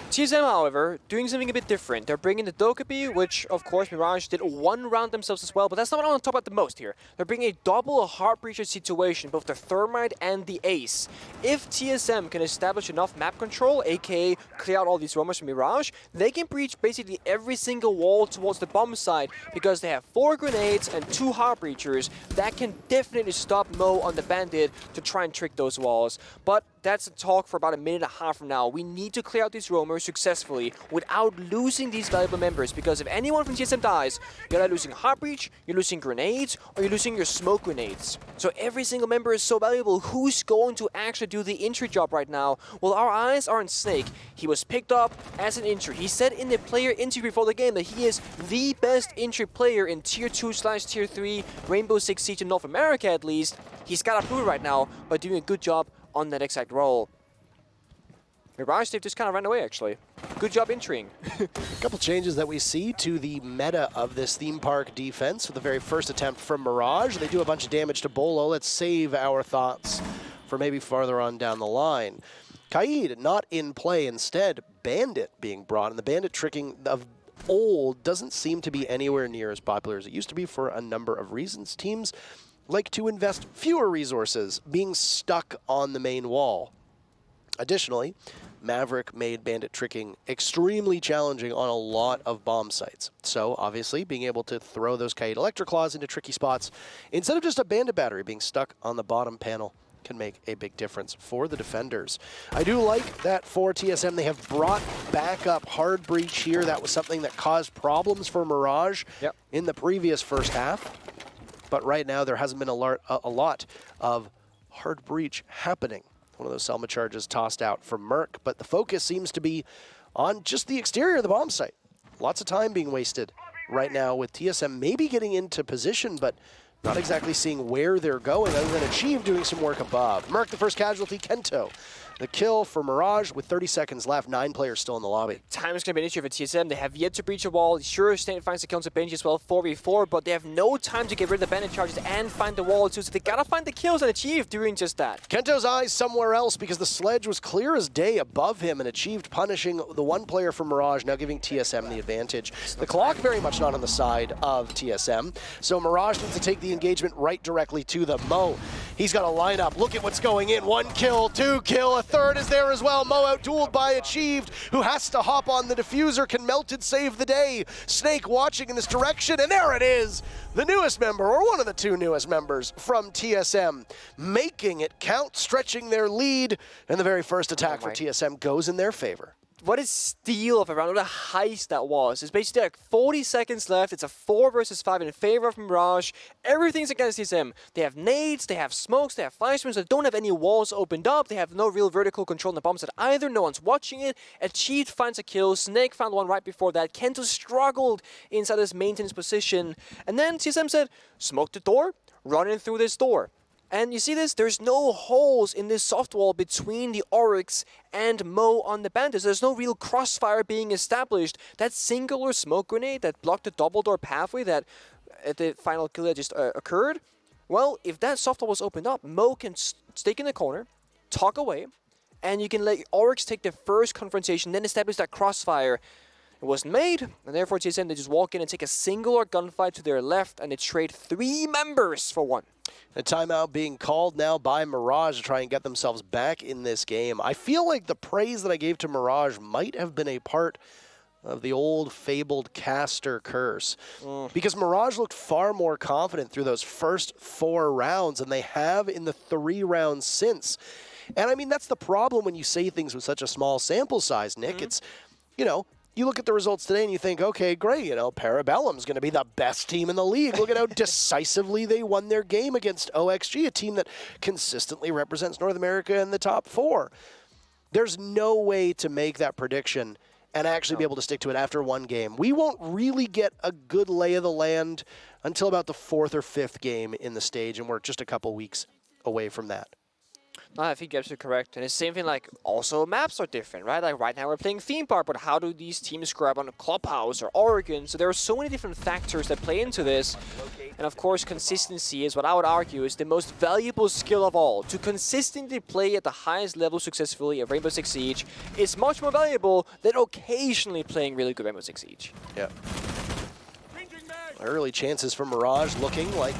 Speaker 4: TSM, however, doing something a bit different. They're bringing the Dokkaebi, which, of course, Mirage did one round themselves as well, but that's not what I want to talk about the most here. They're bringing a double Heartbreacher situation, both the Thermite and the Ace. If TSM can establish enough map control, aka clear out all these roamers from Mirage, they can breach basically every single wall towards the bomb side, because they have 4 grenades and 2 Heartbreachers that can definitely stop Mo on the Bandit to try and trick those walls. But that's a talk for about a minute and a half from now. We need to clear out these roamers successfully without losing these valuable members, because if anyone from TSM dies, you're either losing Heartbreach, you're losing grenades, or you're losing your smoke grenades. So every single member is so valuable. Who's going to actually do the entry job right now? Well, our eyes are on Snake. He was picked up as an entry. He said in the player interview before the game that he is the best entry player in Tier 2/Tier 3 Rainbow Six Siege in North America, at least. He's got to prove it right now by doing a good job on that exact role. Mirage, they've just kind of ran away, actually. Good job entering.
Speaker 5: A couple changes that we see to the meta of this theme park defense for the very first attempt from Mirage. They do a bunch of damage to Bolo. Let's save our thoughts for maybe farther on down the line. Kaid not in play, instead Bandit being brought, and the Bandit tricking of old doesn't seem to be anywhere near as popular as it used to be for a number of reasons. Teams like to invest fewer resources being stuck on the main wall. Additionally, Maverick made Bandit tricking extremely challenging on a lot of bomb sites. So, obviously, being able to throw those Kaid Electroclaws into tricky spots, instead of just a Bandit battery being stuck on the bottom panel, can make a big difference for the defenders. I do like that for TSM, they have brought back up Hard Breach here. That was something that caused problems for Mirage in the previous first half. But right now, there hasn't been a lot of Hard Breach happening. One of those Selma charges tossed out from Merc, but the focus seems to be on just the exterior of the bomb site. Lots of time being wasted right now with TSM maybe getting into position, but not exactly seeing where they're going other than Achieve doing some work above. Merc, the first casualty, Kento. The kill for Mirage with 30 seconds left, 9 players still in the lobby.
Speaker 4: Time is going to be an issue for TSM. They have yet to breach a wall. Sure, Snake finds the kills at Benji as well, 4v4, but they have no time to get rid of the bandit charges and find the wall too, so they got to find the kills and Achieve doing just that.
Speaker 5: Kento's eyes somewhere else because the sledge was clear as day above him and Achieved punishing the one player from Mirage, now giving TSM the advantage. The clock very much not on the side of TSM, so Mirage needs to take the engagement right directly to them. Mo, he's got a lineup. Look at what's going in. 1 kill, 2 kill, a third is there as well. Mo out-dueled by Achieved, who has to hop on the diffuser. Can Melted save the day? Snake watching in this direction, and there it is. The newest member, or one of the 2 newest members from TSM, making it count, stretching their lead, and the very first attack for TSM goes in their favor.
Speaker 4: What a steal of a round, what a heist that was. It's basically like 40 seconds left. It's a 4 versus 5 in favor of Mirage. Everything's against TSM. They have nades, they have smokes, they have flash streams, they don't have any walls opened up. They have no real vertical control on the bomb site either. No one's watching it. Achieved finds a kill. Snake found one right before that. Kento struggled inside this maintenance position. And then TSM said, smoke the door, run in through this door. And you see this? There's no holes in this soft wall between the Oryx and Mo on the Bandits. There's no real crossfire being established. That singular smoke grenade that blocked the double door pathway that at the final kill that just occurred, well, if that soft wall was opened up, Mo can stick in the corner, talk away, and you can let Oryx take the first confrontation, then establish that crossfire. It wasn't made, and therefore TSM, they just walk in and take a singular gunfight to their left, and they trade 3 members for 1.
Speaker 5: A timeout being called now by Mirage to try and get themselves back in this game. I feel like the praise that I gave to Mirage might have been a part of the old fabled caster curse. Because Mirage looked far more confident through those first 4 rounds than they have in the 3 rounds since. And I mean, that's the problem when you say things with such a small sample size, Nick. It's, you know, you look at the results today and you think, okay, great, you know, Parabellum's going to be the best team in the league. Look at how decisively they won their game against OXG, a team that consistently represents North America in the top 4. There's no way to make that prediction and actually be able to stick to it after 1 game. We won't really get a good lay of the land until about the 4th or 5th game in the stage, and we're just a couple weeks away from that.
Speaker 4: No, I think you're absolutely correct. And it's the same thing, like, also maps are different, right? Like, right now we're playing Theme Park, but how do these teams grab on a Clubhouse or Oregon? So there are so many different factors that play into this. And of course, consistency is what I would argue is the most valuable skill of all. To consistently play at the highest level successfully at Rainbow Six Siege is much more valuable than occasionally playing really good Rainbow Six Siege.
Speaker 5: Yeah. Early chances for Mirage looking like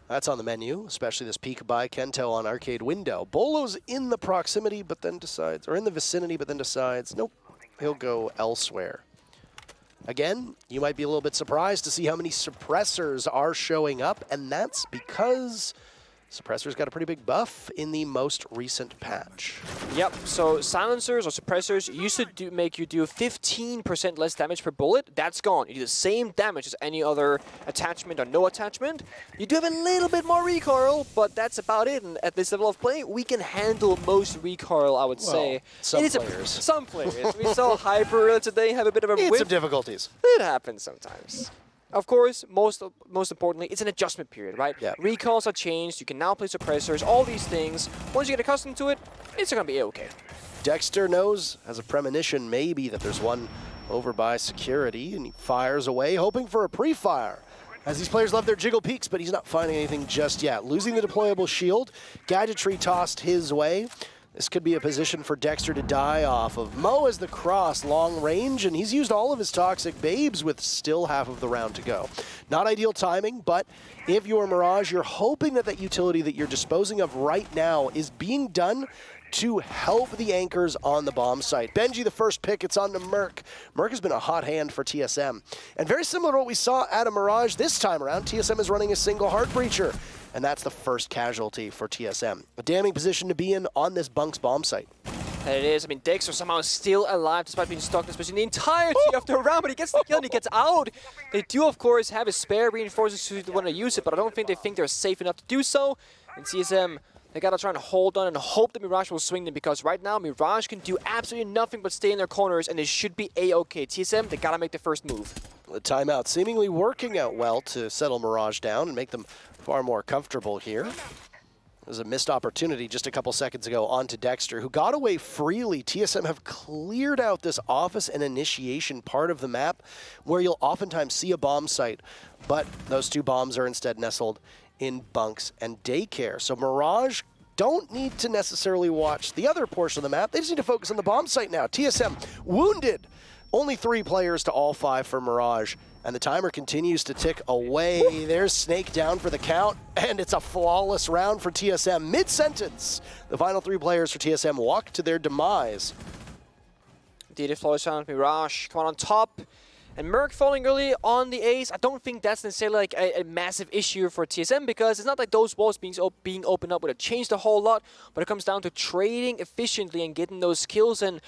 Speaker 5: that's on the menu, especially this peek by Kento on Arcade Window. Bolo's in the proximity, but then decides, or in the vicinity, but then decides, nope, he'll go elsewhere. Again, you might be a little bit surprised to see how many suppressors are showing up, and that's because Suppressor's got a pretty big buff in the most recent patch.
Speaker 4: Yep, so silencers or suppressors used to make you do 15% less damage per bullet. That's gone. You do the same damage as any other attachment or no attachment. You do have a little bit more recoil, but that's about it. And at this level of play, we can handle most recoil, I would say.
Speaker 5: Some
Speaker 4: It is
Speaker 5: players.
Speaker 4: Some players. We saw Hyper earlier today have a bit of a whiff.
Speaker 5: Some difficulties.
Speaker 4: It happens sometimes. Of course, most importantly, it's an adjustment period, right?
Speaker 5: Yeah.
Speaker 4: Recalls are changed, you can now play suppressors, all these things. Once you get accustomed to it, it's gonna be okay.
Speaker 5: Dexter knows, has a premonition maybe, that there's one over by security, and he fires away, hoping for a pre-fire. As these players love their jiggle peaks, but he's not finding anything just yet. Losing the deployable shield, gadgetry tossed his way. This could be a position for Dexter to die off of. Mo has the cross long range, and he's used all of his toxic babes with still half of the round to go. Not ideal timing, but if you're Mirage, you're hoping that that utility that you're disposing of right now is being done to help the anchors on the bomb site. Benji, the first pick, it's on to Merc. Merc has been a hot hand for TSM. And very similar to what we saw at a Mirage this time around, TSM is running a single Heart Breacher. And that's the first casualty for TSM. A damning position to be in on this Bunk's bomb site.
Speaker 4: And it is. I mean, Dexter somehow still alive despite being stuck in this position the entirety of the round, but he gets the kill and he gets out. They do, of course, have a spare reinforcements who want to use it, but I don't think they think they're safe enough to do so. And TSM, they gotta try and hold on and hope that Mirage will swing them, because right now Mirage can do absolutely nothing but stay in their corners, and they should be a-okay. TSM, they gotta make the first move.
Speaker 5: The timeout seemingly working out well to settle Mirage down and make them far more comfortable here. There's a missed opportunity just a couple seconds ago onto Dexter, who got away freely. TSM have cleared out this office and initiation part of the map where you'll oftentimes see a bomb site, but those two bombs are instead nestled in bunks and daycare. So Mirage don't need to necessarily watch the other portion of the map. They just need to focus on the bomb site now. TSM wounded. Only 3 players to all 5 for Mirage, and the timer continues to tick away. There's Snake down for the count, and it's a flawless round for TSM. Mid-sentence, the final 3 players for TSM walk to their demise.
Speaker 4: Indeed, flawless round. Mirage come on top. And Merc falling early on the ace, I don't think that's necessarily like a massive issue for TSM, because it's not like those walls being opened up would have changed a whole lot, but it comes down to trading efficiently and getting those kills. And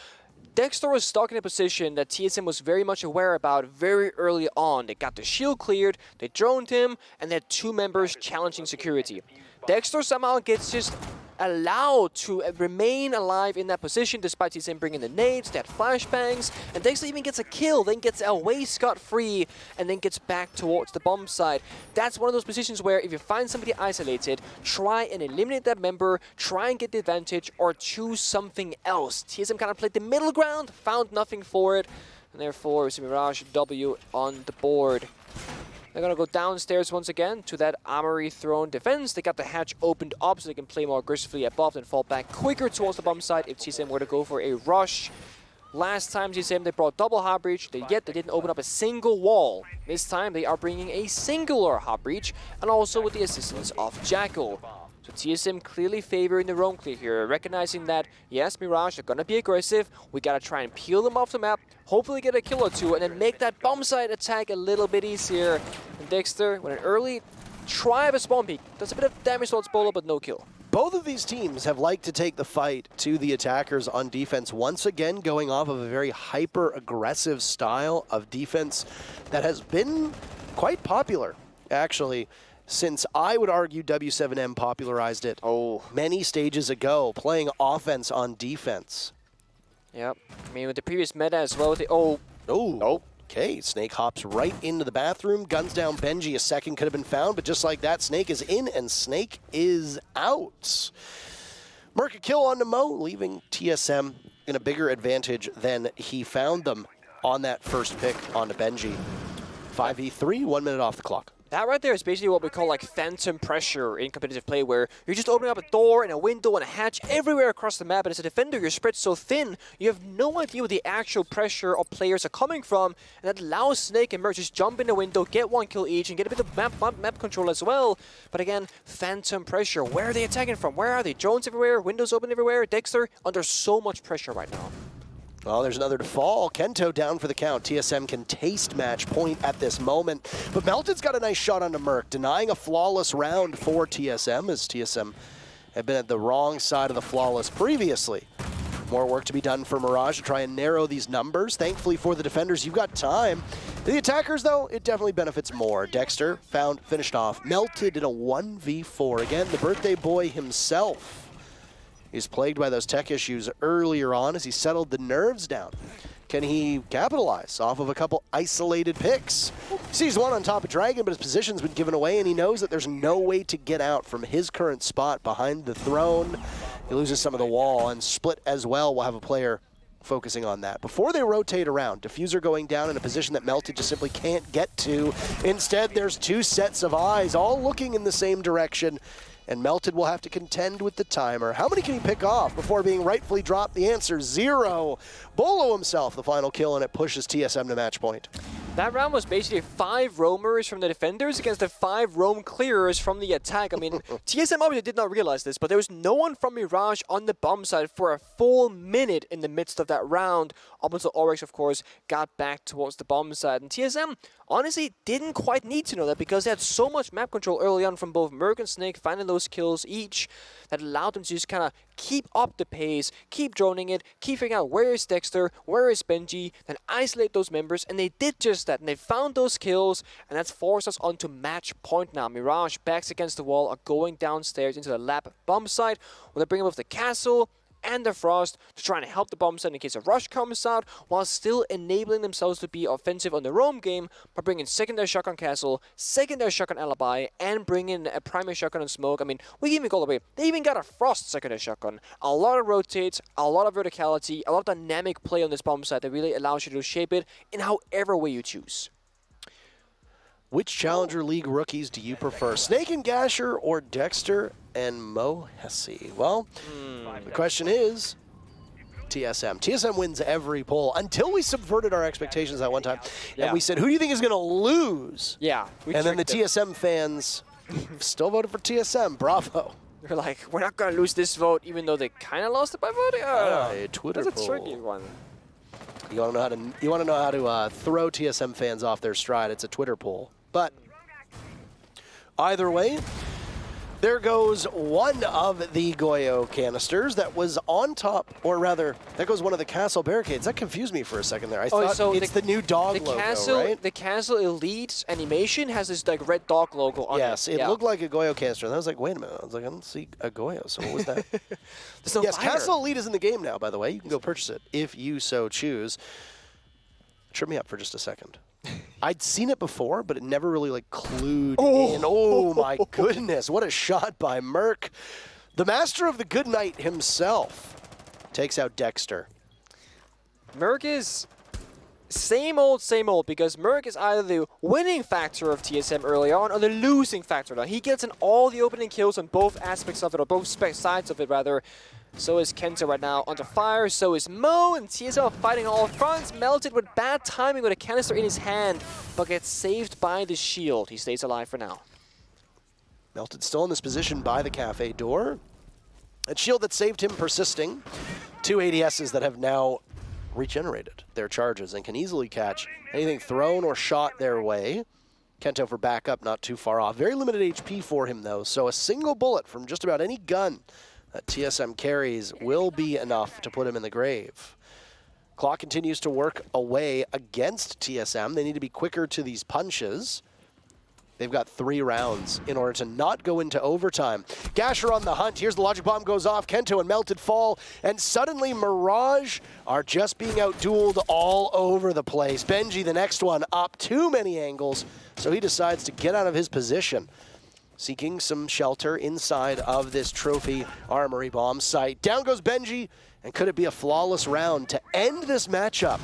Speaker 4: Dexter was stuck in a position that TSM was very much aware about very early on. They got the shield cleared, they droned him, and they had 2 members challenging security. Dexter somehow gets just allowed to remain alive in that position despite TSM bringing the nades, that flashbangs, and Dexter even gets a kill, then gets away scot-free, and then gets back towards the bomb side. That's one of those positions where if you find somebody isolated, try and eliminate that member, try and get the advantage, or choose something else. TSM kind of played the middle ground, found nothing for it, and therefore we see Mirage W on the board. They're going to go downstairs once again to that Armory Throne defense. They got the hatch opened up so they can play more aggressively above and fall back quicker towards the bomb site if TSM were to go for a rush. Last time TSM, they brought double hot breach, yet they didn't open up a single wall. This time they are bringing a singular hot breach, and also with the assistance of Jackal. So TSM clearly favoring the roam clear here, recognizing that, yes, Mirage are gonna be aggressive, we gotta try and peel them off the map, hopefully get a kill or 2, and then make that bomb site attack a little bit easier. And Dexter, with an early try of a spawn peek, does a bit of damage towards Bolo, but no kill.
Speaker 5: Both of these teams have liked to take the fight to the attackers on defense, once again going off of a very hyper-aggressive style of defense that has been quite popular, actually, since I would argue W7M popularized it many stages ago, playing offense on defense.
Speaker 4: Yep, I mean with the previous meta as well,
Speaker 5: Okay, Snake hops right into the bathroom, guns down Benji. A second could have been found, but just like that, Snake is in and Snake is out. Merc a kill on Mo, leaving TSM in a bigger advantage than he found them on that first pick onto Benji. 5v3, 1 minute off the clock.
Speaker 4: That right there is basically what we call like phantom pressure in competitive play, where you're just opening up a door and a window and a hatch everywhere across the map, and as a defender you're spread so thin you have no idea where the actual pressure of players are coming from, and that allows Snake and Merc just jump in the window, get 1 kill each, and get a bit of map control as well. But again, phantom pressure. Where are they attacking from? Where are they? Drones everywhere, windows open everywhere. Dexter under so much pressure right now.
Speaker 5: Well, there's another to fall. Kento down for the count. TSM can taste match point at this moment. But Melted's got a nice shot onto Merc, denying a flawless round for TSM, as TSM had been at the wrong side of the flawless previously. More work to be done for Mirage to try and narrow these numbers. Thankfully for the defenders, you've got time. The attackers, though, it definitely benefits more. Dexter finished off. Melted in a 1v4. Again, the birthday boy himself. He's plagued by those tech issues earlier on as he settled the nerves down. Can he capitalize off of a couple isolated picks? He sees one on top of Dragon, but his position's been given away, and he knows that there's no way to get out from his current spot behind the throne. He loses some of the wall, and Split as well will have a player focusing on that. Before they rotate around, Diffuser going down in a position that Melted just simply can't get to. Instead, there's 2 sets of eyes, all looking in the same direction. And Melted will have to contend with the timer. How many can he pick off before being rightfully dropped? The answer, 0. Bolo himself, the final kill, and it pushes TSM to match point.
Speaker 4: That round was basically 5 roamers from the defenders against the 5 roam clearers from the attack. I mean, TSM obviously did not realize this, but there was no one from Mirage on the bomb side for a full minute in the midst of that round, up until Oryx, of course, got back towards the bomb side. And TSM honestly didn't quite need to know that, because they had so much map control early on from both Merc and Snake, finding those kills each, that allowed them to just kind of keep up the pace, keep droning it, keep figuring out where is Dexter, where is Benji, then isolate those members, and they did just that, and they found those kills, and that's forced us onto match point now. Mirage backs against the wall, are going downstairs into the lab bomb site, where they bring both the castle and the Frost to try and help the bomb site in case a rush comes out, while still enabling themselves to be offensive on the roam game by bringing secondary shotgun castle, secondary shotgun alibi, and bringing a primary shotgun and smoke. I mean, we even go the way. They even got a Frost secondary shotgun. A lot of rotates, a lot of verticality, a lot of dynamic play on this bomb site that really allows you to shape it in however way you choose.
Speaker 5: Which Challenger League rookies do you prefer? Snake and Gasher or Dexter and Mo Hesse? Well, the question is TSM. TSM wins every poll until we subverted our expectations that one time. And we said, who do you think is going to lose?
Speaker 4: Yeah.
Speaker 5: And then the TSM fans still voted for TSM. Bravo.
Speaker 4: They're like, we're not going to lose this vote, even though they kind of lost it by voting.
Speaker 5: A Twitter
Speaker 4: That's
Speaker 5: poll.
Speaker 4: a tricky one.
Speaker 5: You want to know how to throw TSM fans off their stride. It's a Twitter poll. But either way, there goes one of the Goyo canisters that was on top, or rather, that goes one of the castle barricades. That confused me for a second there. I thought
Speaker 4: so
Speaker 5: it's the new dog
Speaker 4: the
Speaker 5: logo,
Speaker 4: castle,
Speaker 5: right?
Speaker 4: The Castle Elite animation has this like red dog logo on it.
Speaker 5: Yes, it looked like a Goyo canister. And I was like, wait a minute. I was like, I don't see a Goyo, so what was that? Yes, Castle Elite is in the game now, by the way. You can go purchase it if you so choose. Trip me up for just a second. I'd seen it before, but it never really like clued in. Oh my goodness, what a shot by Merc. The master of the good night himself takes out Dexter.
Speaker 4: Merc is same old, because Merc is either the winning factor of TSM early on or the losing factor now. He gets in all the opening kills on both aspects of it, or both sides of it rather. So is Kento right now under fire, so is Mo, and TSM fighting all fronts. Melted with bad timing with a canister in his hand, but gets saved by the shield. He stays alive for now.
Speaker 5: Melted still in this position by the cafe door. A shield that saved him persisting. 2 ADSs that have now regenerated their charges and can easily catch anything thrown or shot their way. Kento for backup, not too far off. Very limited HP for him though, so a single bullet from just about any gun that TSM carries will be enough to put him in the grave. Clock continues to work away against TSM. They need to be quicker to these punches. They've got 3 rounds in order to not go into overtime. Gasher on the hunt. Here's the logic bomb goes off. Kento and Melted fall. And suddenly Mirage are just being outdueled all over the place. Benji, the next one, up too many angles. So he decides to get out of his position. seeking some shelter inside of this trophy armory bomb site. Down goes Benji, and could it be a flawless round to end this matchup?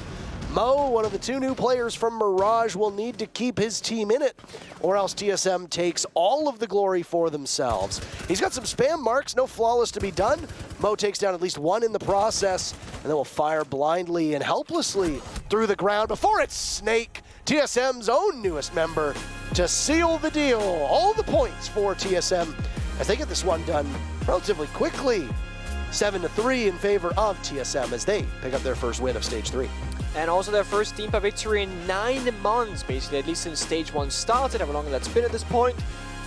Speaker 5: Mo, one of the two new players from Mirage, will need to keep his team in it, or else TSM takes all of the glory for themselves. He's got some spam marks, no flawless to be done. Mo takes down at least one in the process, and then will fire blindly and helplessly through the ground before it's Snake, TSM's own newest member, to seal the deal. All the points for TSM as they get this one done relatively quickly. 7-3 in favor of TSM as they pick up their first win of Stage 3.
Speaker 4: And also their first team victory in 9 months, basically, at least since Stage 1 started, however long that's been at this point.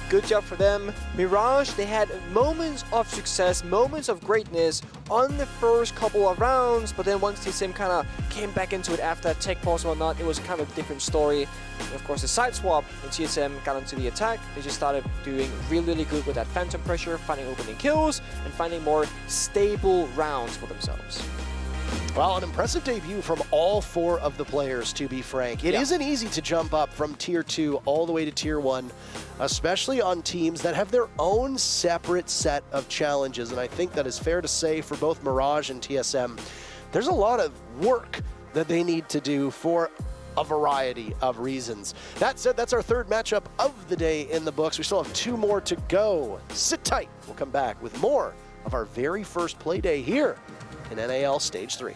Speaker 4: Good job for them. Mirage, they had moments of success, moments of greatness on the first couple of rounds, but then once TSM kind of came back into it after that tech pause and whatnot, it was kind of a different story. And of course, the side swap, when TSM got into the attack, they just started doing really good with that phantom pressure, finding opening kills, and finding more stable rounds for themselves.
Speaker 5: Well, an impressive debut from all 4 of the players, to be frank. It isn't easy to jump up from Tier 2 all the way to Tier 1, especially on teams that have their own separate set of challenges. And I think that is fair to say for both Mirage and TSM. There's a lot of work that they need to do for a variety of reasons. That said, that's our third matchup of the day in the books. We still have 2 more to go. Sit tight. We'll come back with more of our very first play day here in NAL Stage 3.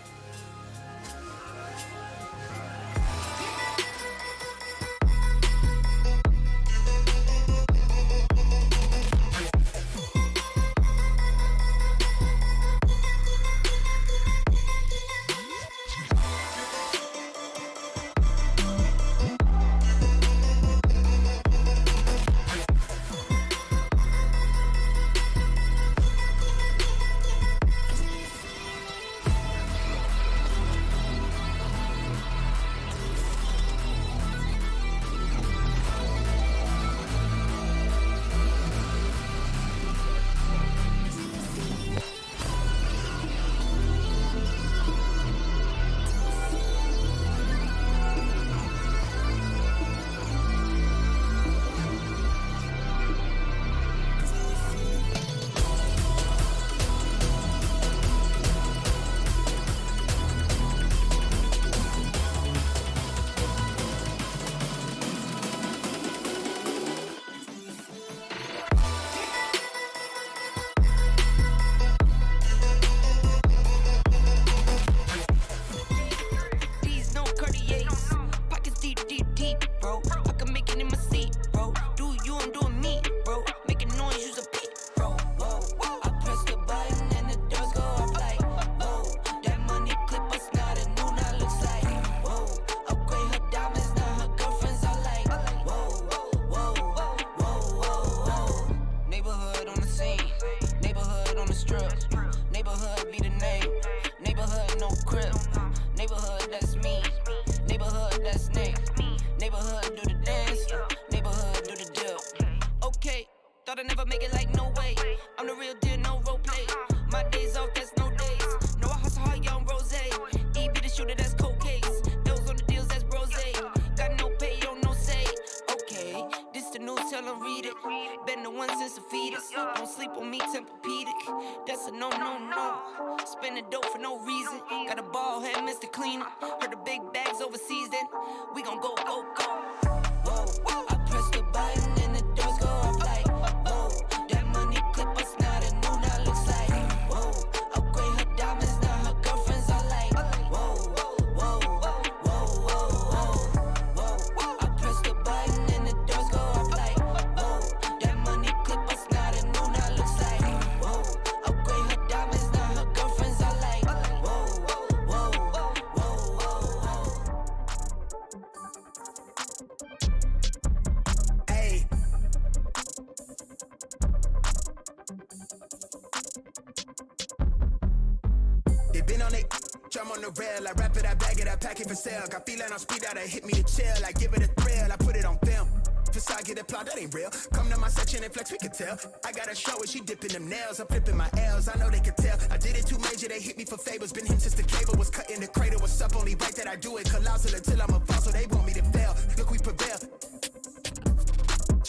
Speaker 13: I'm on the rail, I wrap it, I bag it, I pack it for sale. Got feeling on speed out, hit me to chill. I give it a thrill, I put it on film. Facade get applaud, that ain't real. Come to my section and flex, we can tell. I got a show where she dipping them nails. I'm flipping my L's, I know they can tell. I did it too major, they hit me for favors. Been him since the cable was cut in the cradle. What's up, only right that I do it. Colossal until I'm a boss, so they want me to fail. Look, we prevail.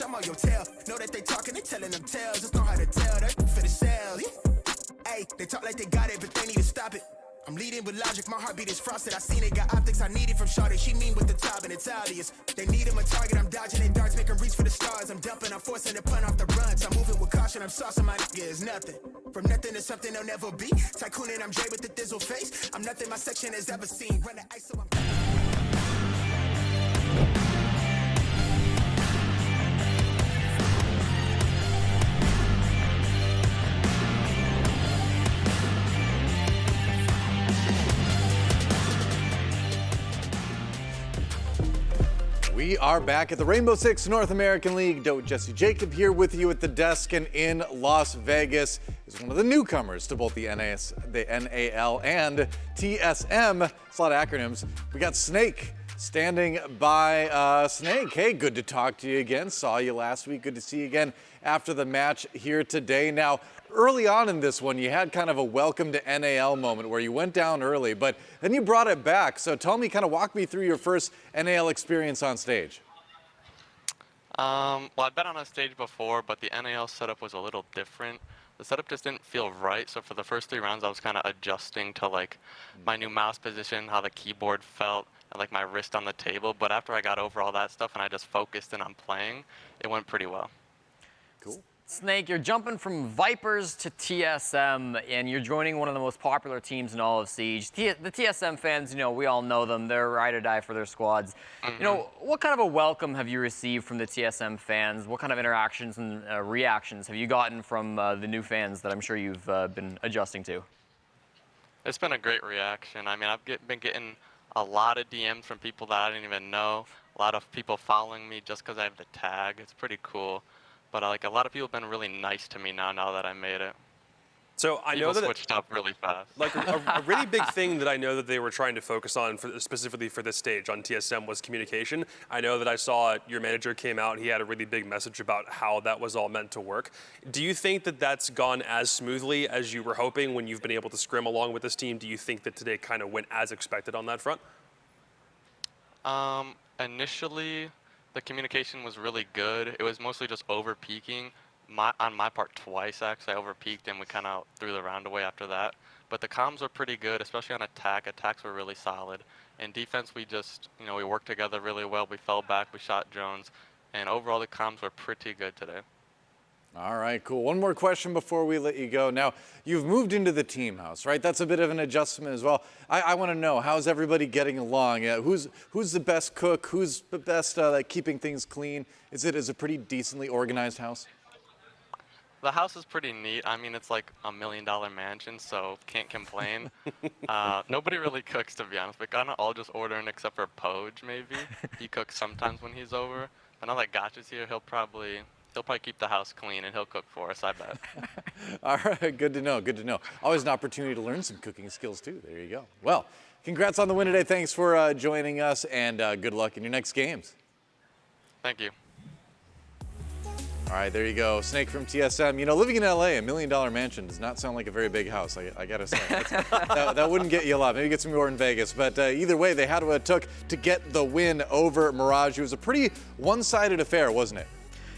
Speaker 13: I'm on your tail. Know that they talking, they telling them tales. Just know how to tell that for the sales. Hey, they talk like they got it, but they need to stop it. I'm leading with logic, my heartbeat is frosted. I seen it, got optics I needed from Shawty. She mean with the top and it's obvious. They need him a target, I'm dodging their darts, make 'em reach for the stars. I'm dumping, I'm forcing the pun off the runs. I'm moving with caution, I'm saucing my nigga is nothing. From nothing to something they'll never be. Tycooning, I'm Dre with the thizzle face. I'm nothing my section has ever seen. Run the ice so I'm...
Speaker 1: We are back at the Rainbow Six North American League. Jesse Jacob here with you at the desk, and in Las Vegas is one of the newcomers to both the NAL and TSM. It's a lot of acronyms. We got Snake standing by. Snake, hey, good to talk to you again. Saw you last week. Good to see you again after the match here today. Now, early on in this one, you had kind of a welcome to NAL moment where you went down early, but then you brought it back. So tell me, kind of walk me through your first NAL experience on stage.
Speaker 15: Well, I've been on a stage before, but the NAL setup was a little different. The setup just didn't feel right, so for the first 3 rounds, I was kind of adjusting to like my new mouse position, how the keyboard felt, and like my wrist on the table. But after I got over all that stuff and I just focused in on playing, it went pretty well.
Speaker 1: Cool.
Speaker 2: Snake, you're jumping from Vipers to TSM, and you're joining one of the most popular teams in all of Siege. The TSM fans, you know, we all know them. They're ride or die for their squads.
Speaker 15: Mm-hmm.
Speaker 2: You know, what kind of a welcome have you received from the TSM fans? What kind of interactions and reactions have you gotten from the new fans that I'm sure you've been adjusting to?
Speaker 15: It's been a great reaction. I mean, I've been getting a lot of DMs from people that I didn't even know. A lot of people following me just because I have the tag. It's pretty cool. But like a lot of people have been really nice to me now that I made it.
Speaker 3: So I know that
Speaker 15: switched up really fast.
Speaker 3: Like a really big thing that I know that they were trying to focus on specifically for this stage on TSM was communication. I know that I saw your manager came out. He had a really big message about how that was all meant to work. Do you think that that's gone as smoothly as you were hoping when you've been able to scrim along with this team? Do you think that today kind of went as expected on that front?
Speaker 15: Initially, the communication was really good. It was mostly just over-peaking. On my part twice, actually. I over-peaked and we kind of threw the round away after that. But the comms were pretty good, especially on attack. Attacks were really solid. In defense, we just, you know, we worked together really well. We fell back, we shot drones. And overall, the comms were pretty good today.
Speaker 1: All right, cool. One more question before we let you go. Now, you've moved into the team house, right? That's a bit of an adjustment as well. I want to know, how's everybody getting along? Who's the best cook? Who's the best like keeping things clean? Is it a pretty decently organized house?
Speaker 15: The house is pretty neat. I mean, it's like $1 million mansion, so can't complain. Nobody really cooks, to be honest. We kind of all just ordering except for Poj, maybe. He cooks sometimes when he's over. But now that Gotcha's here, he'll probably keep the house clean and he'll cook for us, I bet.
Speaker 1: All right, good to know, good to know. Always an opportunity to learn some cooking skills too. There you go. Well, congrats on the win today. Thanks for joining us, and good luck in your next games.
Speaker 15: Thank you.
Speaker 1: All right, there you go. Snake from TSM. You know, living in LA, $1 million mansion does not sound like a very big house, I gotta say. That wouldn't get you a lot. Maybe get some more in Vegas. But either way, they had what it took to get the win over Mirage. It was a pretty one-sided affair, wasn't it?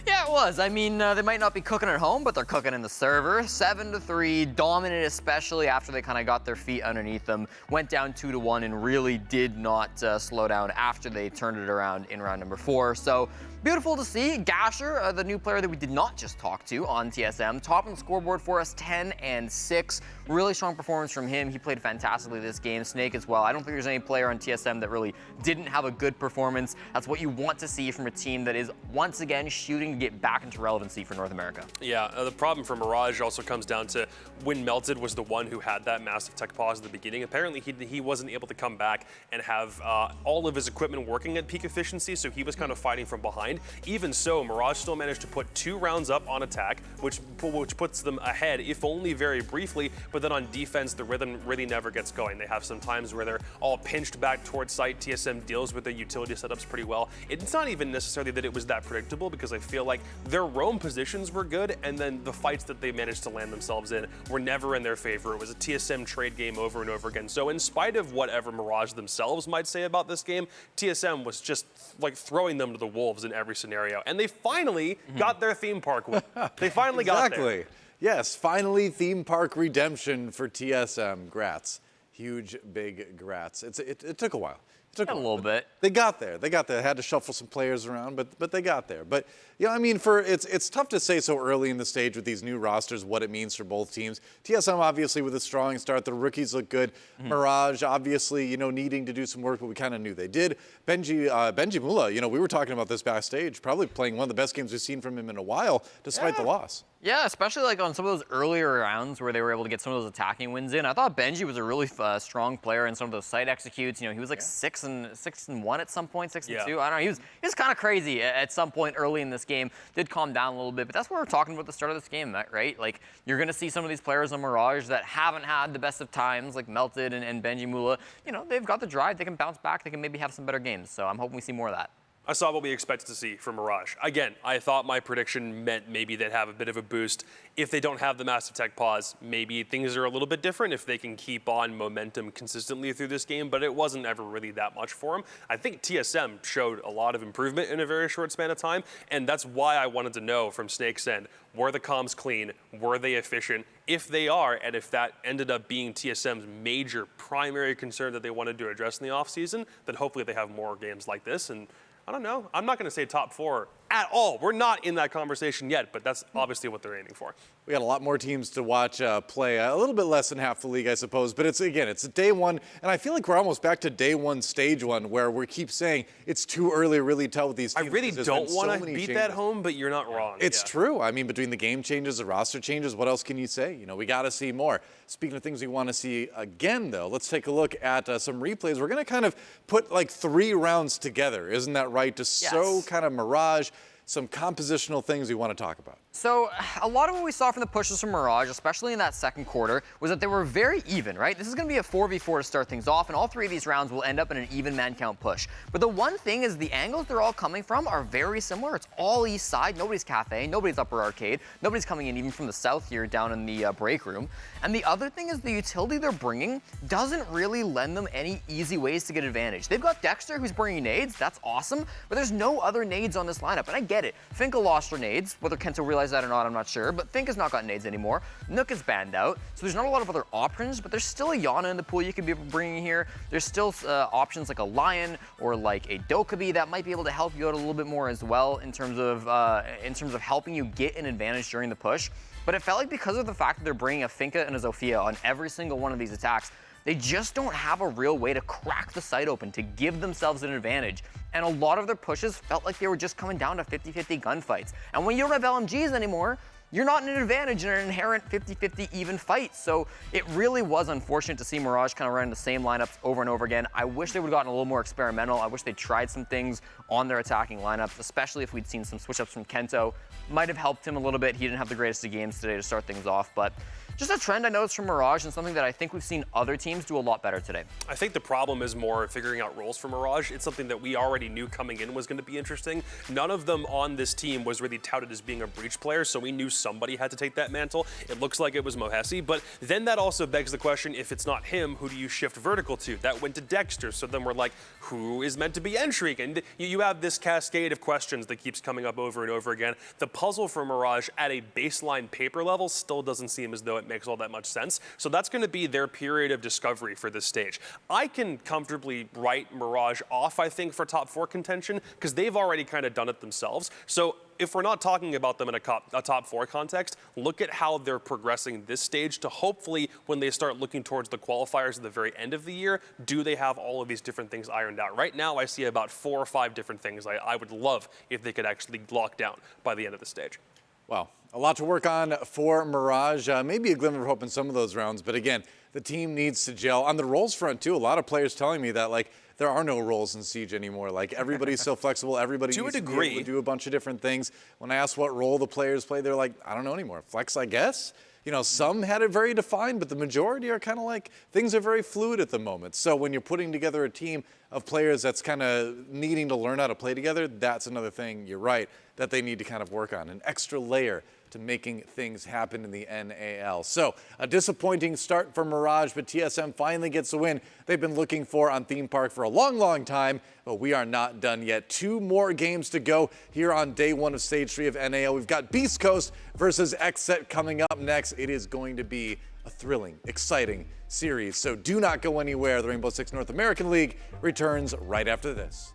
Speaker 2: Yeah, it was. I mean, they might not be cooking at home, but they're cooking in the server. 7-3, dominant, especially after they kind of got their feet underneath them. Went down 2-1 and really did not slow down after they turned it around in round number 4. So beautiful to see. Gasher, the new player that we did not just talk to on TSM, top on the scoreboard for us, 10-6. Really strong performance from him. He played fantastically this game. Snake as well. I don't think there's any player on TSM that really didn't have a good performance. That's what you want to see from a team that is once again shooting to get back into relevancy for North America.
Speaker 3: Yeah, the problem for Mirage also comes down to when Melted was the one who had that massive tech pause at the beginning. Apparently he wasn't able to come back and have all of his equipment working at peak efficiency, so he was kind of fighting from behind. Even so, Mirage still managed to put 2 rounds up on attack, which puts them ahead, if only very briefly. But then on defense, the rhythm really never gets going. They have some times where they're all pinched back towards site. TSM deals with their utility setups pretty well. It's not even necessarily that it was that predictable, because I feel like their roam positions were good, and then the fights that they managed to land themselves in were never in their favor. It was a TSM trade game over and over again. So in spite of whatever Mirage themselves might say about this game, TSM was just like throwing them to the wolves in every scenario. And they finally got their theme park win. They finally got there.
Speaker 1: Exactly. Yes, finally theme park redemption for TSM. Grats. Huge, big grats. It took a while. It took
Speaker 2: a little bit.
Speaker 1: They got there. They had to shuffle some players around, but they got there. But I mean, it's tough to say so early in the stage with these new rosters what it means for both teams. TSM obviously with a strong start. The rookies look good. Mirage obviously, needing to do some work, but we kind of knew they did. Benji Mula, we were talking about this backstage, probably playing one of the best games we've seen from him in a while, despite the loss.
Speaker 2: Yeah, especially like on some of those earlier rounds where they were able to get some of those attacking wins in. I thought Benji was a really strong player in some of those site executes. He was like 6-1 at some point, 6-2. I don't know. He was kind of crazy at some point early in this game. Did calm down a little bit, but that's what we're talking about at the start of this game, right? Like you're gonna see some of these players on Mirage that haven't had the best of times, like Melted and Benji Mula. They've got the drive. They can bounce back. They can maybe have some better games. So I'm hoping we see more of that.
Speaker 3: I saw what we expected to see from Mirage. Again, I thought my prediction meant maybe they'd have a bit of a boost. If they don't have the Massive Tech pause, maybe things are a little bit different if they can keep on momentum consistently through this game, but it wasn't ever really that much for them. I think TSM showed a lot of improvement in a very short span of time, and that's why I wanted to know from Snake's end, were the comms clean? Were they efficient? If they are, and if that ended up being TSM's major primary concern that they wanted to address in the offseason, then hopefully they have more games like this. And I don't know. I'm not going to say top 4 at all. We're not in that conversation yet, but that's obviously what they're aiming for.
Speaker 1: We got a lot more teams to watch play. A little bit less than half the league, I suppose. But it's day one, and I feel like we're almost back to day one, stage one, where we keep saying it's too early to really tell with these teams.
Speaker 3: I really don't want to beat that home, but you're not wrong.
Speaker 1: It's true. I mean, between the game changes, the roster changes, what else can you say? We got to see more. Speaking of things we want to see again, though, let's take a look at some replays. We're going to kind of put like 3 rounds together. Isn't that right? To show kind of Mirage some compositional things we want to talk about.
Speaker 2: So a lot of what we saw from the pushes from Mirage, especially in that second quarter, was that they were very even, right? This is going to be a 4v4 to start things off, and all 3 of these rounds will end up in an even man count push. But the one thing is the angles they're all coming from are very similar. It's all east side. Nobody's cafe. Nobody's upper arcade. Nobody's coming in even from the south here down in the break room. And the other thing is the utility they're bringing doesn't really lend them any easy ways to get advantage. They've got Dexter who's bringing nades. That's awesome. But there's no other nades on this lineup. And I get it. Finka lost her nades. Whether Kento realized that or not, I'm not sure. But Finka's not got nades anymore. Nook is banned out. So there's not a lot of other options, but there's still a Yana in the pool you could be bringing here. There's still options like a Lion or like a Dokkaebi that might be able to help you out a little bit more as well in terms of helping you get an advantage during the push. But it felt like because of the fact that they're bringing a Finka and a Zofia on every single one of these attacks, they just don't have a real way to crack the site open to give themselves an advantage. And a lot of their pushes felt like they were just coming down to 50-50 gunfights. And when you don't have LMGs anymore, you're not in an advantage in an inherent 50-50 even fight. So it really was unfortunate to see Mirage kind of run the same lineups over and over again. I wish they would have gotten a little more experimental. I wish they tried some things on their attacking lineups, especially if we'd seen some switch-ups from Kento. Might have helped him a little bit. He didn't have the greatest of games today to start things off, but just a trend I noticed from Mirage and something that I think we've seen other teams do a lot better today.
Speaker 3: I think the problem is more figuring out roles for Mirage. It's something that we already knew coming in was going to be interesting. None of them on this team was really touted as being a breach player, so we knew somebody had to take that mantle. It looks like it was Mohesi, but then that also begs the question, if it's not him, who do you shift vertical to? That went to Dexter, so then we're like, who is meant to be Entrik? And you have this cascade of questions that keeps coming up over and over again. The puzzle for Mirage at a baseline paper level still doesn't seem as though it makes all that much sense. So that's going to be their period of discovery for this stage. I can comfortably write Mirage off, I think, for top 4 contention because they've already kind of done it themselves. So if we're not talking about them in a top 4 context, look at how they're progressing this stage to hopefully when they start looking towards the qualifiers at the very end of the year, do they have all of these different things ironed out? Right now, I see about 4 or 5 different things I would love if they could actually lock down by the end of the stage.
Speaker 1: Wow, a lot to work on for Mirage. Maybe a glimmer of hope in some of those rounds, but again, the team needs to gel. On the roles front, too, a lot of players telling me that, like, there are no roles in Siege anymore. Like, everybody's so flexible. Everybody needs to be able to do a bunch of different things. When I asked what role the players play, they're like, I don't know anymore. Flex, I guess. Some had it very defined, but the majority are kind of like, things are very fluid at the moment. So when you're putting together a team, of players that's kind of needing to learn how to play together, that's another thing, you're right, that they need to kind of work on, an extra layer to making things happen in the NAL. So a disappointing start for Mirage, but TSM finally gets the win they've been looking for on Theme Park for a long, long time, but we are not done yet. 2 more games to go here on day 1 of Stage 3 of NAL. We've got Beast Coast versus XSET coming up next. It is going to be a thrilling, exciting series, so do not go anywhere. The Rainbow Six North American League returns right after this.